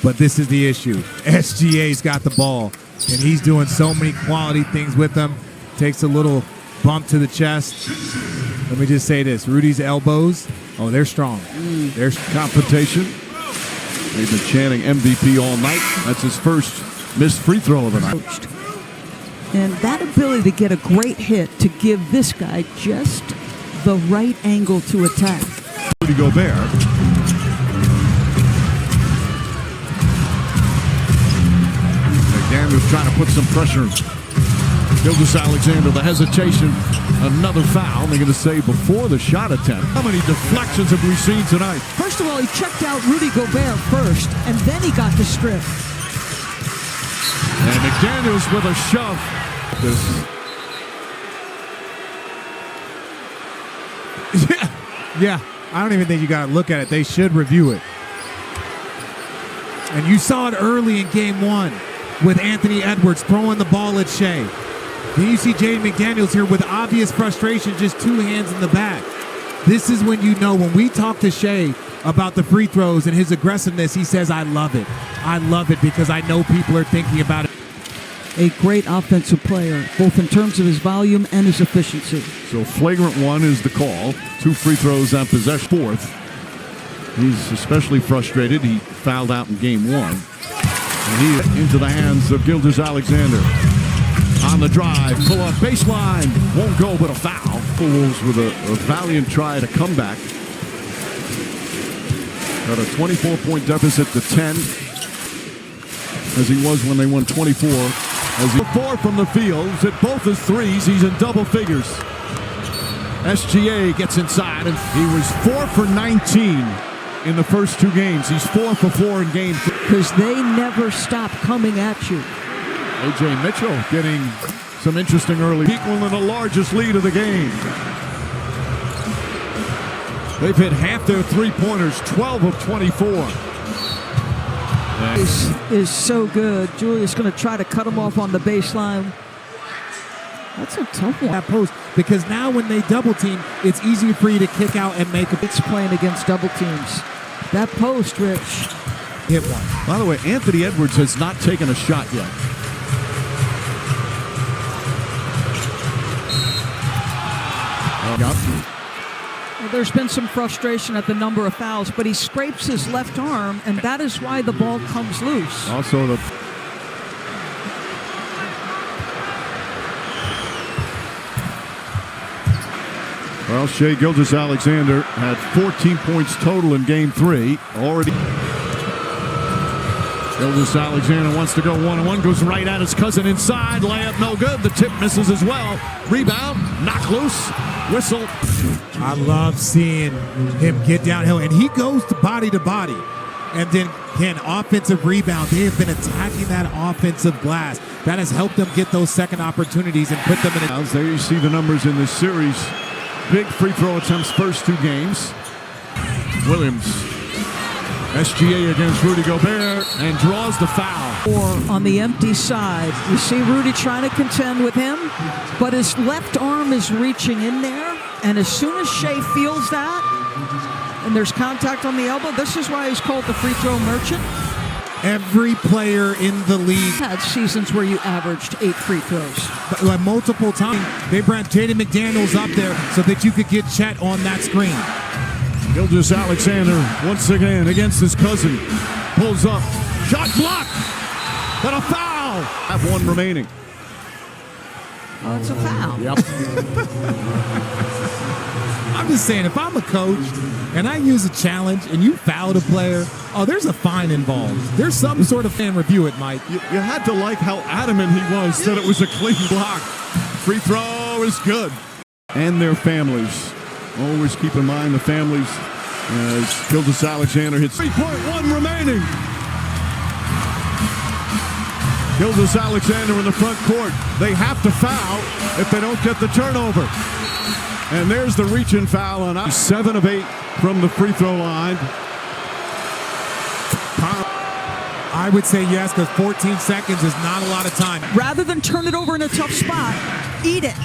But this is the issue. SGA's got the ball, and he's doing so many quality things with them. Takes a little bump to the chest. Let me just say this. Rudy's elbows, they're strong. There's competition. They've been chanting MVP all night. That's his first missed free throw of the night. And that ability to get a great hit to give this guy just the right angle to attack. Rudy Gobert. McDaniels trying to put some pressure. Gilgeous-Alexander, the hesitation, another foul. They're going to say before the shot attempt. How many deflections have we seen tonight? First of all, he checked out Rudy Gobert first, and then he got the strip. And McDaniels with a shove. Yeah, I don't even think you got to look at it. They should review it. And you saw it early in game 1 with Anthony Edwards throwing the ball at Shai. Then you see Jaden McDaniels here with obvious frustration, just 2 hands in the back. This is when you know, when we talk to Shai, about the free throws and his aggressiveness. He says, I love it. I love it because I know people are thinking about it. A great offensive player, both in terms of his volume and his efficiency. So flagrant one is the call. 2 free throws on possession. Fourth. He's especially frustrated. He fouled out in game 1. And he into the hands of Gilgeous-Alexander. On the drive, pull up baseline. Won't go, but a foul. The Wolves with a valiant try to come back. Got a 24-point deficit to 10. As he was when they won 24. As he 4 from the field, hit both his threes. He's in double figures. SGA gets inside, and he was 4 for 19 in the first 2 games. He's 4 for 4 in game 3. Because they never stop coming at you. A.J. Mitchell getting some interesting early. Equaling the largest lead of the game. They've hit half their three-pointers, 12 of 24. Is so good. Julius going to try to cut him off on the baseline. That's a tough one. That post, because now when they double team, it's easier for you to kick out and make a. It's playing against double teams. That post, Rich. Hit one. By the way, Anthony Edwards has not taken a shot yet. Well, there's been some frustration at the number of fouls, but he scrapes his left arm, and that is why the ball comes loose. Also the well, Shai Gilgeous-Alexander had 14 points total in game 3. Already. Gilgeous-Alexander wants to go 1-on-1, goes right at his cousin inside. Layup no good. The tip misses as well. Rebound, knock loose, whistle. I love seeing him get downhill, and he goes to body, and then can offensive rebound. They have been attacking that offensive glass. That has helped them get those second opportunities and put them in a. There you see the numbers in this series. Big free throw attempts first 2 games. Williams, SGA against Rudy Gobert, and draws the foul. Or on the empty side, you see Rudy trying to contend with him, but his left arm is reaching in there, and as soon as Shai feels that, and there's contact on the elbow, this is why he's called the free throw merchant. Every player in the league had seasons where you averaged 8 free throws. Like multiple times. They brought Jaden McDaniels up there so that you could get Chet on that screen. Gilgeous-Alexander once again against his cousin. Pulls up. Shot blocked. But a foul. Have 1 remaining. Oh, it's a foul. Yep. I'm just saying, if I'm a coach and I use a challenge and you fouled a player, there's a fine involved. There's some sort of fan review it, Mike. You had to like how adamant he was that it was a clean block. Free throw is good. And their families. Always keep in mind the families as Gilgeous-Alexander hits 3.1 remaining. Gilgeous-Alexander in the front court. They have to foul if they don't get the turnover. And there's the reach-in foul on 7 of 8 from the free throw line. I would say yes, because 14 seconds is not a lot of time. Rather than turn it over in a tough spot, eat it.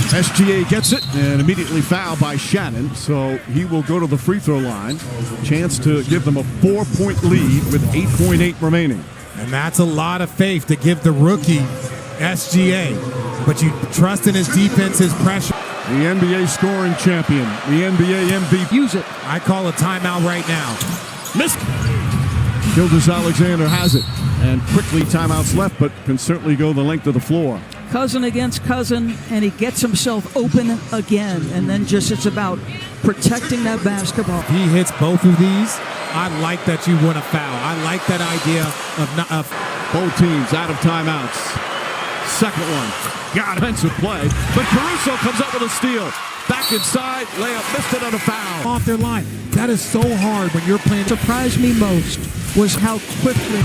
SGA gets it and immediately fouled by Shannon, so he will go to the free throw line. Chance to give them a 4-point lead with 8.8 remaining. And that's a lot of faith to give the rookie SGA. But you trust in his defense, his pressure. The NBA scoring champion, the NBA MVP. Use it. I call a timeout right now. Missed. Gilgeous-Alexander has it. And quickly timeouts left, but can certainly go the length of the floor. Cousin against cousin, and he gets himself open again. And then just it's about protecting that basketball. He hits both of these. I like that you want to foul. I like that idea of both teams out of timeouts. Second one. Got offensive play. But Caruso comes up with a steal. Back inside. Layup missed it on a foul. Off their line. That is so hard when you're playing. Surprised me most was how quickly.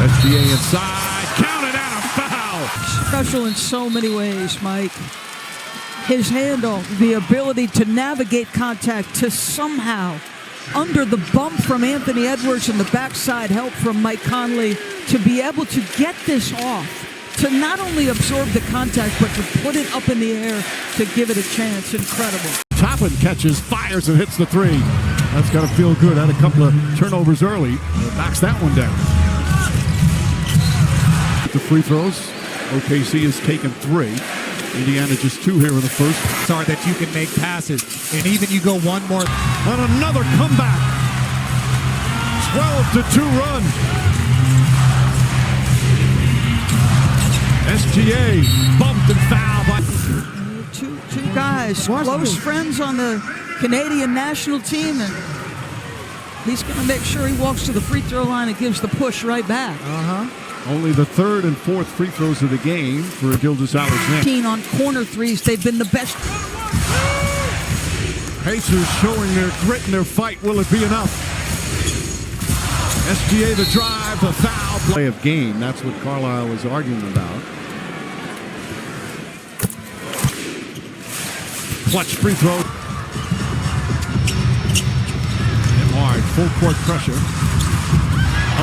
SGA inside. Counted out a foul. Special in so many ways, Mike. His handle, the ability to navigate contact, to somehow, under the bump from Anthony Edwards and the backside help from Mike Conley, to be able to get this off, to not only absorb the contact, but to put it up in the air to give it a chance. Incredible. Toppin catches, fires, and hits the three. That's got to feel good. Had a couple of turnovers early. Knocks that one down. The free throws. OKC has taken 3. Indiana just 2 here in the first. Sorry that you can make passes. And even you go one more. On another comeback. 12-2 run. SGA bumped and fouled by Two guys, close friends on the Canadian national team, and he's going to make sure he walks to the free throw line and gives the push right back. only the 3rd and 4th free throws of the game for Gilgeous-Alexander. On corner threes, they've been the best. Pacers showing their grit and their fight. Will it be enough? SGA the drive, the foul play of game. That's what Carlisle was arguing about. Clutch free throw. Emard, full court pressure.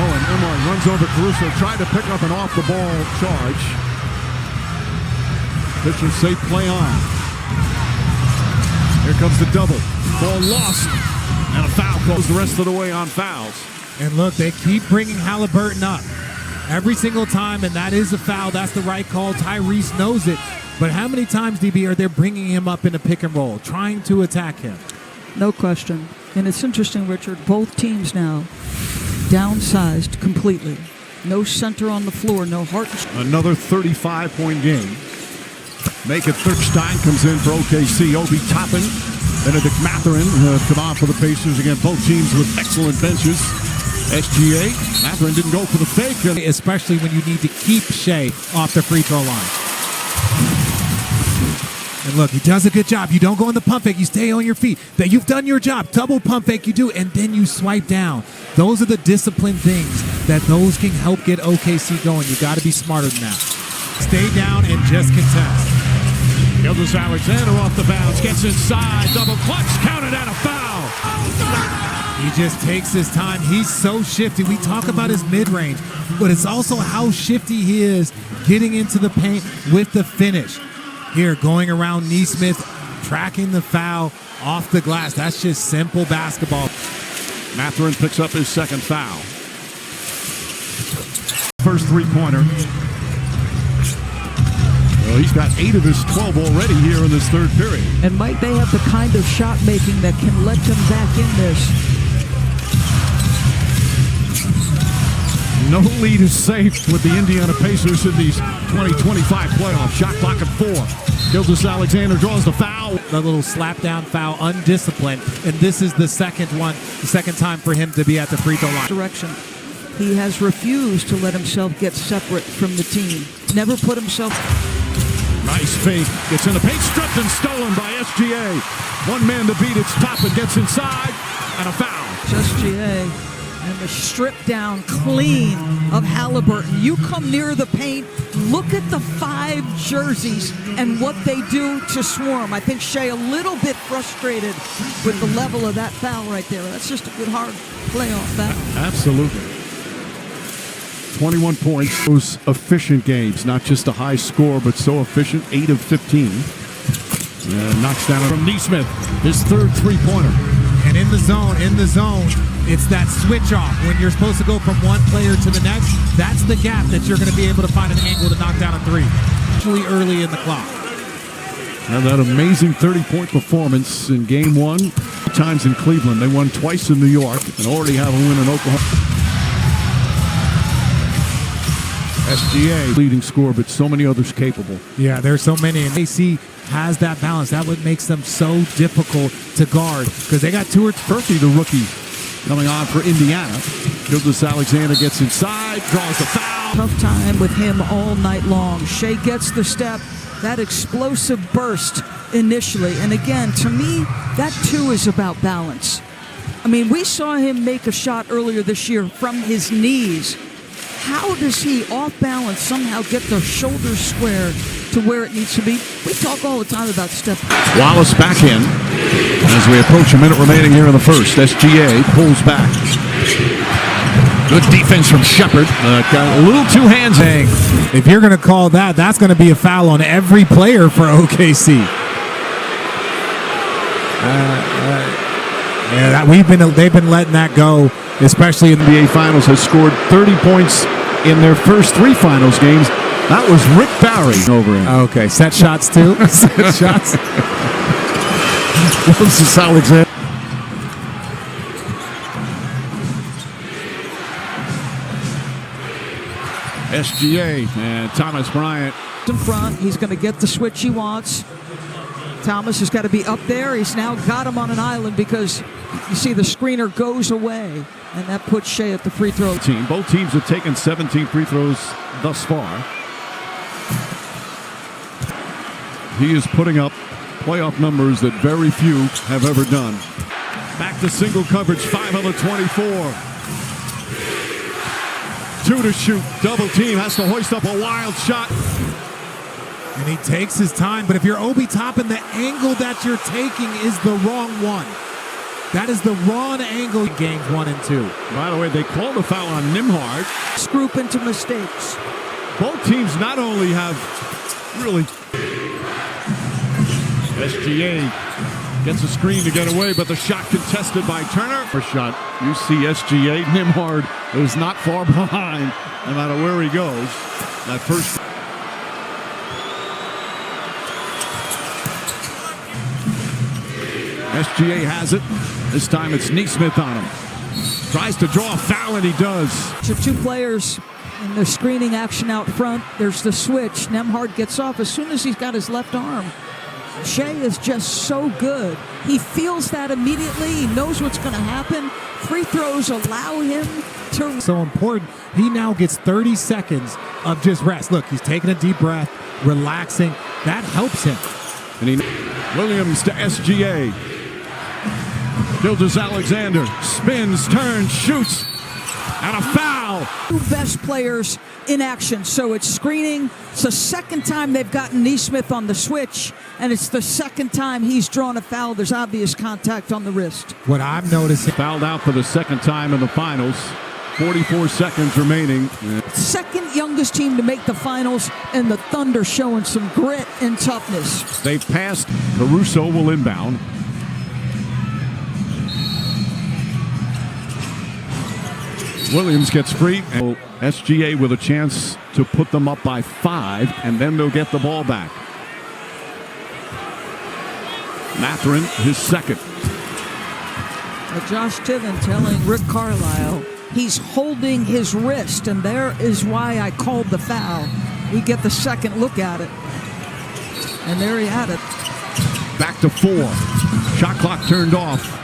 Oh, and Emard runs over Caruso, tried to pick up an off-the-ball charge. Pitchers say play on. Here comes the double. Ball lost. And a foul goes the rest of the way on fouls. And look, they keep bringing Halliburton up every single time, and that is a foul. That's the right call. Tyrese knows it. But how many times, DB, are they bringing him up in a pick and roll, trying to attack him? No question. And it's interesting, Richard, both teams now downsized completely. No center on the floor, no heart. Another 35-point game. Make it Stein comes in for OKC. Obi Toppin, Benedict Mathurin come on for the Pacers. Again, both teams with excellent benches. SGA, Mathurin didn't go for the fake. Especially when you need to keep Shai off the free throw line. And look, he does a good job. You don't go in the pump fake. You stay on your feet. That you've done your job. Double pump fake you do, and then you swipe down. Those are the discipline things that those can help get OKC going. You got to be smarter than that. Stay down and just contest. Gilgeous-Alexander off the bounce, gets inside, double clutch, counted and a foul. He just takes his time. He's so shifty. We talk about his mid-range, but it's also how shifty he is getting into the paint with the finish. Here, going around Neesmith, tracking the foul off the glass. That's just simple basketball. Mathurin picks up his second foul. First three-pointer. Well, he's got 8 of his 12 already here in this third period. And might they have the kind of shot making that can let them back in this? No lead is safe with the Indiana Pacers in these 2025 playoffs. Shot clock at 4. Gilgeous-Alexander draws the foul. The little slap down foul, undisciplined. And this is the second time for him to be at the free throw line. Direction. He has refused to let himself get separate from the team. Never put himself. Nice fake. Gets in the paint, stripped and stolen by SGA. One man to beat. It's Toppin, gets inside, and a foul. SGA. And the strip down clean of Halliburton. You come near the paint, look at the 5 jerseys and what they do to Swarm. I think Shai a little bit frustrated with the level of that foul right there. That's just a good hard playoff foul. Absolutely. 21 points. Those efficient games, not just a high score, but so efficient. 8 of 15. Knocks down from Neesmith, his third three-pointer. And in the zone, it's that switch off. When you're supposed to go from one player to the next, that's the gap that you're going to be able to find an angle to knock down a 3. Actually early in the clock. Now that amazing 30-point performance in Game 1. 2 times in Cleveland. They won twice in New York and already have a win in Oklahoma. SGA, leading scorer, but so many others capable. Yeah, there's so many, and AC has that balance. That what makes them so difficult to guard because they got 2 or 3. Murphy, the rookie, coming on for Indiana. Gilgeous-Alexander gets inside, draws the foul. Tough time with him all night long. Shai gets the step, that explosive burst initially. And again, to me, that too is about balance. I mean, we saw him make a shot earlier this year from his knees. How does he, off balance, somehow get the shoulders square to where it needs to be? We talk all the time about step. Wallace back in as we approach a minute remaining here in the first. SGA pulls back. Good defense from Shepard. Got a little two hands. If you're going to call that, that's going to be a foul on every player for OKC. They've been letting that go, especially in the NBA Finals has scored 30 points in their first 3 finals games. That was Rick Barry over him. Okay, set shots too. Set shots. Gilgeous-Alexander. SGA and Thomas Bryant. In front, he's going to get the switch he wants. Thomas has got to be up there. He's now got him on an island because you see the screener goes away, and that puts Shai at the free throw. Both teams have taken 17 free throws thus far. He is putting up playoff numbers that very few have ever done. Back to single coverage, 5 on the 24. 2 to shoot. Double team has to hoist up a wild shot. And he takes his time, but if you're Obi Toppin, the angle that you're taking is the wrong one. That is the wrong angle in games 1 and 2. By the way, they called a foul on Nimhard. Scroop into mistakes. Both teams not only have really... SGA gets a screen to get away, but the shot contested by Turner. First shot, you see SGA. Nimhard is not far behind, no matter where he goes. That first... SGA has it. This time it's Neesmith on him. Tries to draw a foul, and he does. So 2 players in the screening action out front. There's the switch. Nembhard gets off as soon as he's got his left arm. Shai is just so good. He feels that immediately. He knows what's going to happen. Free throws allow him to... So important. He now gets 30 seconds of just rest. Look, he's taking a deep breath, relaxing. That helps him. And Williams to SGA. Gilgeous-Alexander spins, turns, shoots, and a foul. 2 best players in action. So it's screening. It's the second time they've gotten Neesmith on the switch, and it's the second time he's drawn a foul. There's obvious contact on the wrist. What I'm noticing... Fouled out for the second time in the finals. 44 seconds remaining. Second youngest team to make the finals, and the Thunder showing some grit and toughness. They've passed. Caruso will inbound. Williams gets free. And SGA with a chance to put them up by 5, and then they'll get the ball back. Mathurin, his second. Josh Tiven telling Rick Carlisle he's holding his wrist, and there is why I called the foul. We get the second look at it, and there he had it. Back to 4. Shot clock turned off.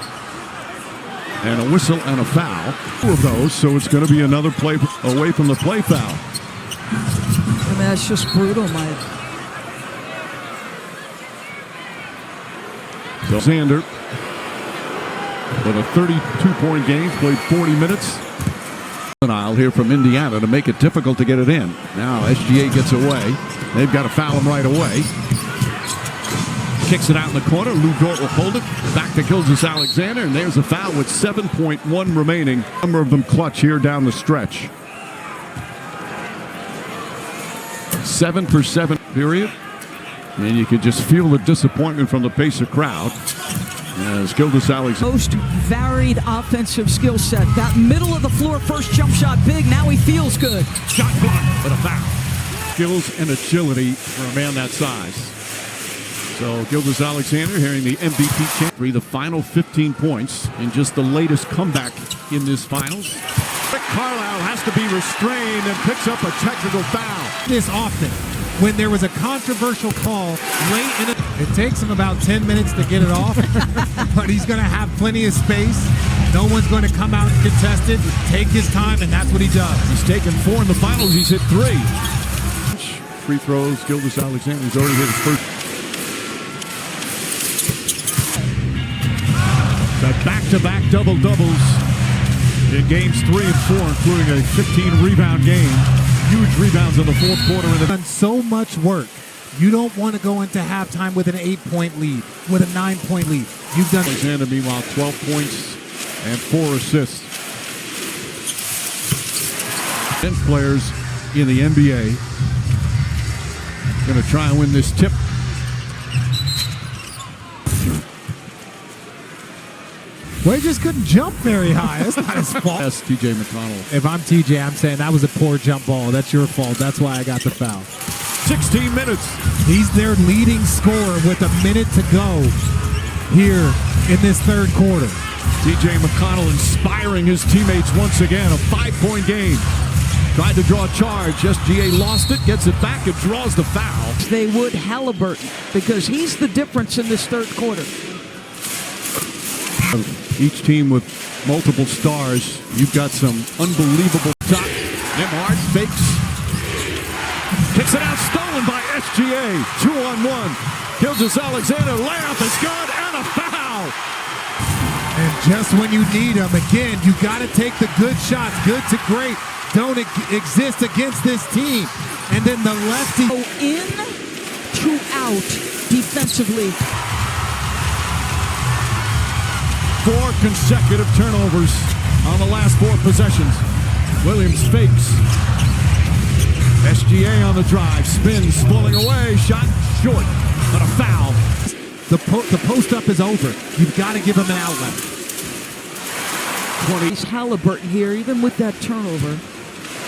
And a whistle and a foul. 2 of those, so it's going to be another play away from the play foul. I mean, that's just brutal, Mike. Alexander with a 32-point game, played 40 minutes. I'll hear from Indiana to make it difficult to get it in. Now SGA gets away. They've got to foul him right away. Kicks it out in the corner. Lou Dort will hold it. Back to Gilgeous-Alexander, and there's a foul with 7.1 remaining. Number of them clutch here down the stretch. 7 for 7 period. And you could just feel the disappointment from the Pacer crowd as Gilgeous-Alexander. Most varied offensive skill set. That middle of the floor first jump shot big. Now he feels good. Shot blocked for the foul. Skills and agility for a man that size. So Gilgeous-Alexander hearing the MVP chant. The final 15 points in just the latest comeback in this finals. Rick Carlisle has to be restrained and picks up a technical foul. This often, when there was a controversial call late in it, it takes him about 10 minutes to get it off, but he's going to have plenty of space. No one's going to come out and contest it. Take his time, and that's what he does. He's taken 4 in the finals. He's hit 3. Free throws. Gilgeous-Alexander's already hit his first. The back-to-back double-doubles in games 3 and 4, including a 15-rebound game. Huge rebounds in the fourth quarter. Done so much work. You don't want to go into halftime with an 8-point lead, with a 9-point lead. You've done. Alexander, meanwhile, 12 points and 4 assists. 10 players in the NBA. Going to try and win this tip. Well, he just couldn't jump very high. That's not his fault. That's TJ McConnell. If I'm TJ, I'm saying that was a poor jump ball. That's your fault. That's why I got the foul. 16 minutes. He's their leading scorer with a minute to go here in this third quarter. TJ McConnell inspiring his teammates once again. A 5-point game. Tried to draw a charge. SGA lost it, gets it back, and draws the foul. They would Halliburton because he's the difference in this third quarter. Each team with multiple stars. You've got some unbelievable top. Nembhard fakes. Kicks it out, stolen by SGA. 2-on-1. Gilgeous-Alexander, layup is good, and a foul. And just when you need them, again, you got to take the good shots. Good to great don't exist against this team. And then the lefty. Go in to out defensively. 4 consecutive turnovers on the last 4 possessions. Williams fakes. SGA on the drive, spins, pulling away, shot short, but a foul. The post up is over. You've got to give him an outlet. 20. Halliburton here, even with that turnover.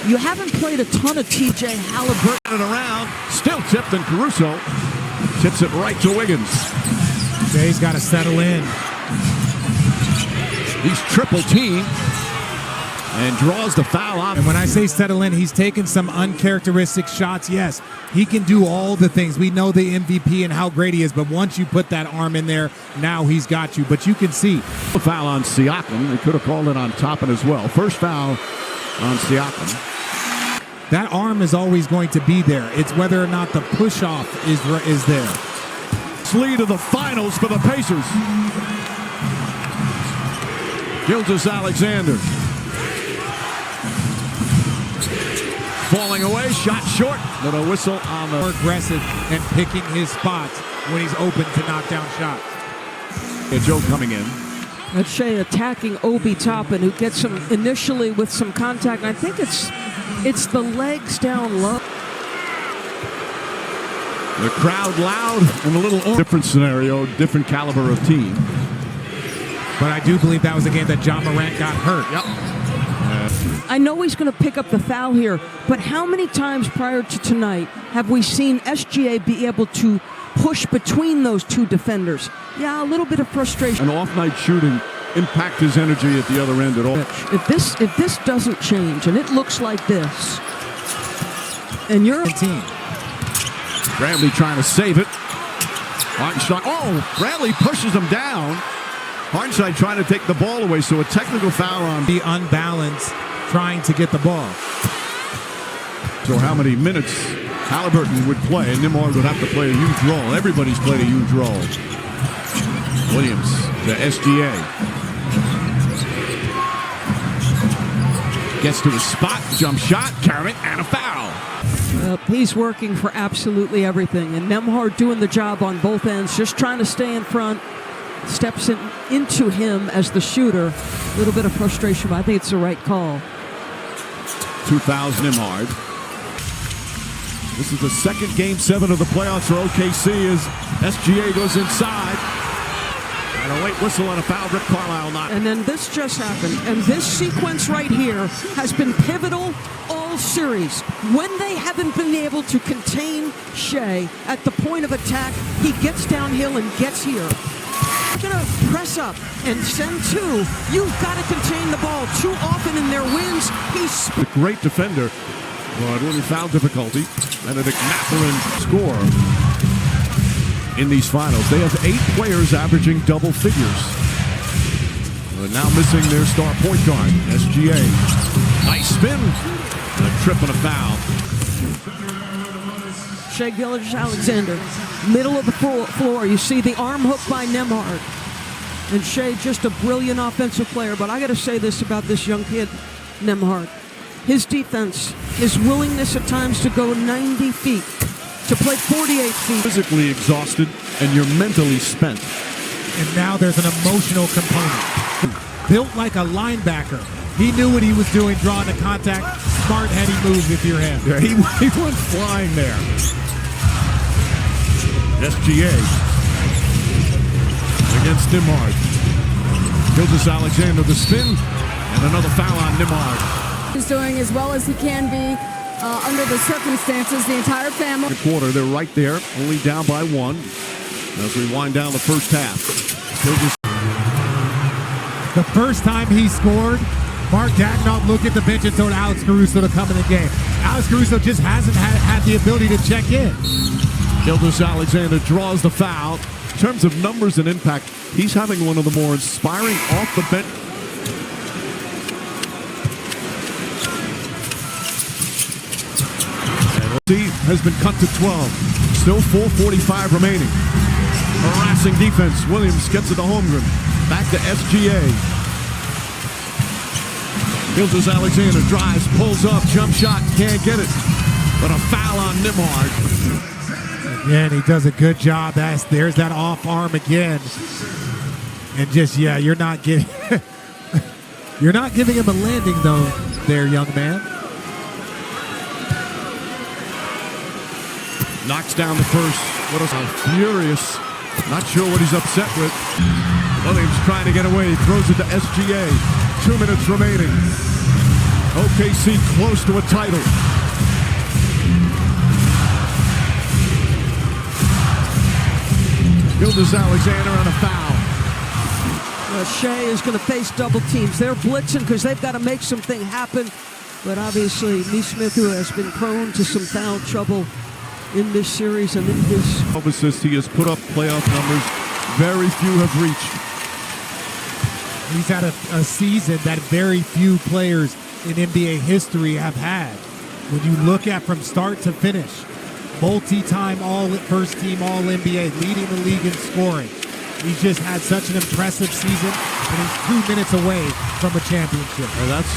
You haven't played a ton of TJ Halliburton. And around, still tipped, and Caruso tips it right to Wiggins. Jay's got to settle in. He's triple teamed and draws the foul out. And when I say settle in, he's taken some uncharacteristic shots. Yes, he can do all the things. We know the MVP and how great he is, but once you put that arm in there, now he's got you. But you can see. A foul on Siakam. They could have called it on Toppin as well. First foul on Siakam. That arm is always going to be there. It's whether or not the push-off is there. Lead of the finals for the Pacers. Gilgeous-Alexander. Falling away, shot short. Little whistle on the... More aggressive and picking his spots when he's open to knock down shots. Joe coming in. That's Shai attacking Obi Toppin, who gets him initially with some contact. And I think it's the legs down low. The crowd loud and a little... Different scenario, different caliber of team. But I do believe that was a game that John Morant got hurt. Yep. I know he's going to pick up the foul here, but how many times prior to tonight have we seen SGA be able to push between those two defenders? Yeah, a little bit of frustration. An off-night shooting impact his energy at the other end at all. If this doesn't change, and it looks like this, and you're a team. Bradley trying to save it. Hartenstein. Oh, Bradley pushes him down. Hartenstein trying to take the ball away, so a technical foul on... The unbalanced, trying to get the ball. So how many minutes Halliburton would play, and Nembhard would have to play a huge role. Everybody's played a huge role. Williams to SGA. Gets to the spot, jump shot, count it, and a foul. He's working for absolutely everything, and Nembhard doing the job on both ends, just trying to stay in front. Steps into him as the shooter. A little bit of frustration, but I think it's the right call. 2,000 Nembhard. This is the second Game 7 of the playoffs for OKC as SGA goes inside. And a late whistle on a foul. Rick Carlisle not. And then this just happened. And this sequence right here has been pivotal all series. When they haven't been able to contain Shai at the point of attack, he gets downhill and gets here. Going to press up and send two. You've got to contain the ball. Too often in their wins, he's a great defender, but when he found difficulty, Benedict Mathurin score in these finals. They have 8 players averaging double figures. They're now missing their star point guard, SGA. Nice spin, and a trip and a foul. Shai Gilgeous-Alexander, middle of the floor. You see the arm hook by Nembhard. And Shai, just a brilliant offensive player. But I got to say this about this young kid, Nembhard. His defense, his willingness at times to go 90 feet, to play 48 feet. Physically exhausted, and you're mentally spent. And now there's an emotional component. Built like a linebacker. He knew what he was doing, drawing the contact. smart heady move if you're him. Yeah, he went flying there. SGA against Nimard. Gilgeous-Alexander the spin, and another foul on Nimard. He's doing as well as he can be under the circumstances. The entire family. The quarter, they're right there, only down by one as we wind down the first half. The first time he scored, Mark Dagnall looked at the bench and told Alex Caruso to come in the game. Alex Caruso just hasn't had the ability to check in. Gilgeous-Alexander draws the foul. In terms of numbers and impact, he's having one of the more inspiring off the bench. And has been cut to 12. Still 4:45 remaining. Harassing defense. Williams gets it to Holmgren. Back to SGA. Gilgeous-Alexander drives, pulls up, jump shot, can't get it. But a foul on Nimard. Again, he does a good job. There's that off arm again. And just, yeah, you're not giving you're not giving him a landing though, there, young man. Knocks down the first. What a furious. Not sure what he's upset with. Williams trying to get away. He throws it to SGA. 2 minutes remaining. OKC close to a title. Gilgeous-Alexander on a foul. Shai is going to face double teams. They're blitzing because they've got to make something happen. But obviously, Neesmith, who has been prone to some foul trouble in this series and in this. Assist, he has put up playoff numbers very few have reached. He's had a season that very few players in NBA history have had. When you look at from start to finish, multi-time first team All NBA, leading the league in scoring. He's just had such an impressive season, and he's 2 minutes away from a championship. Well, that's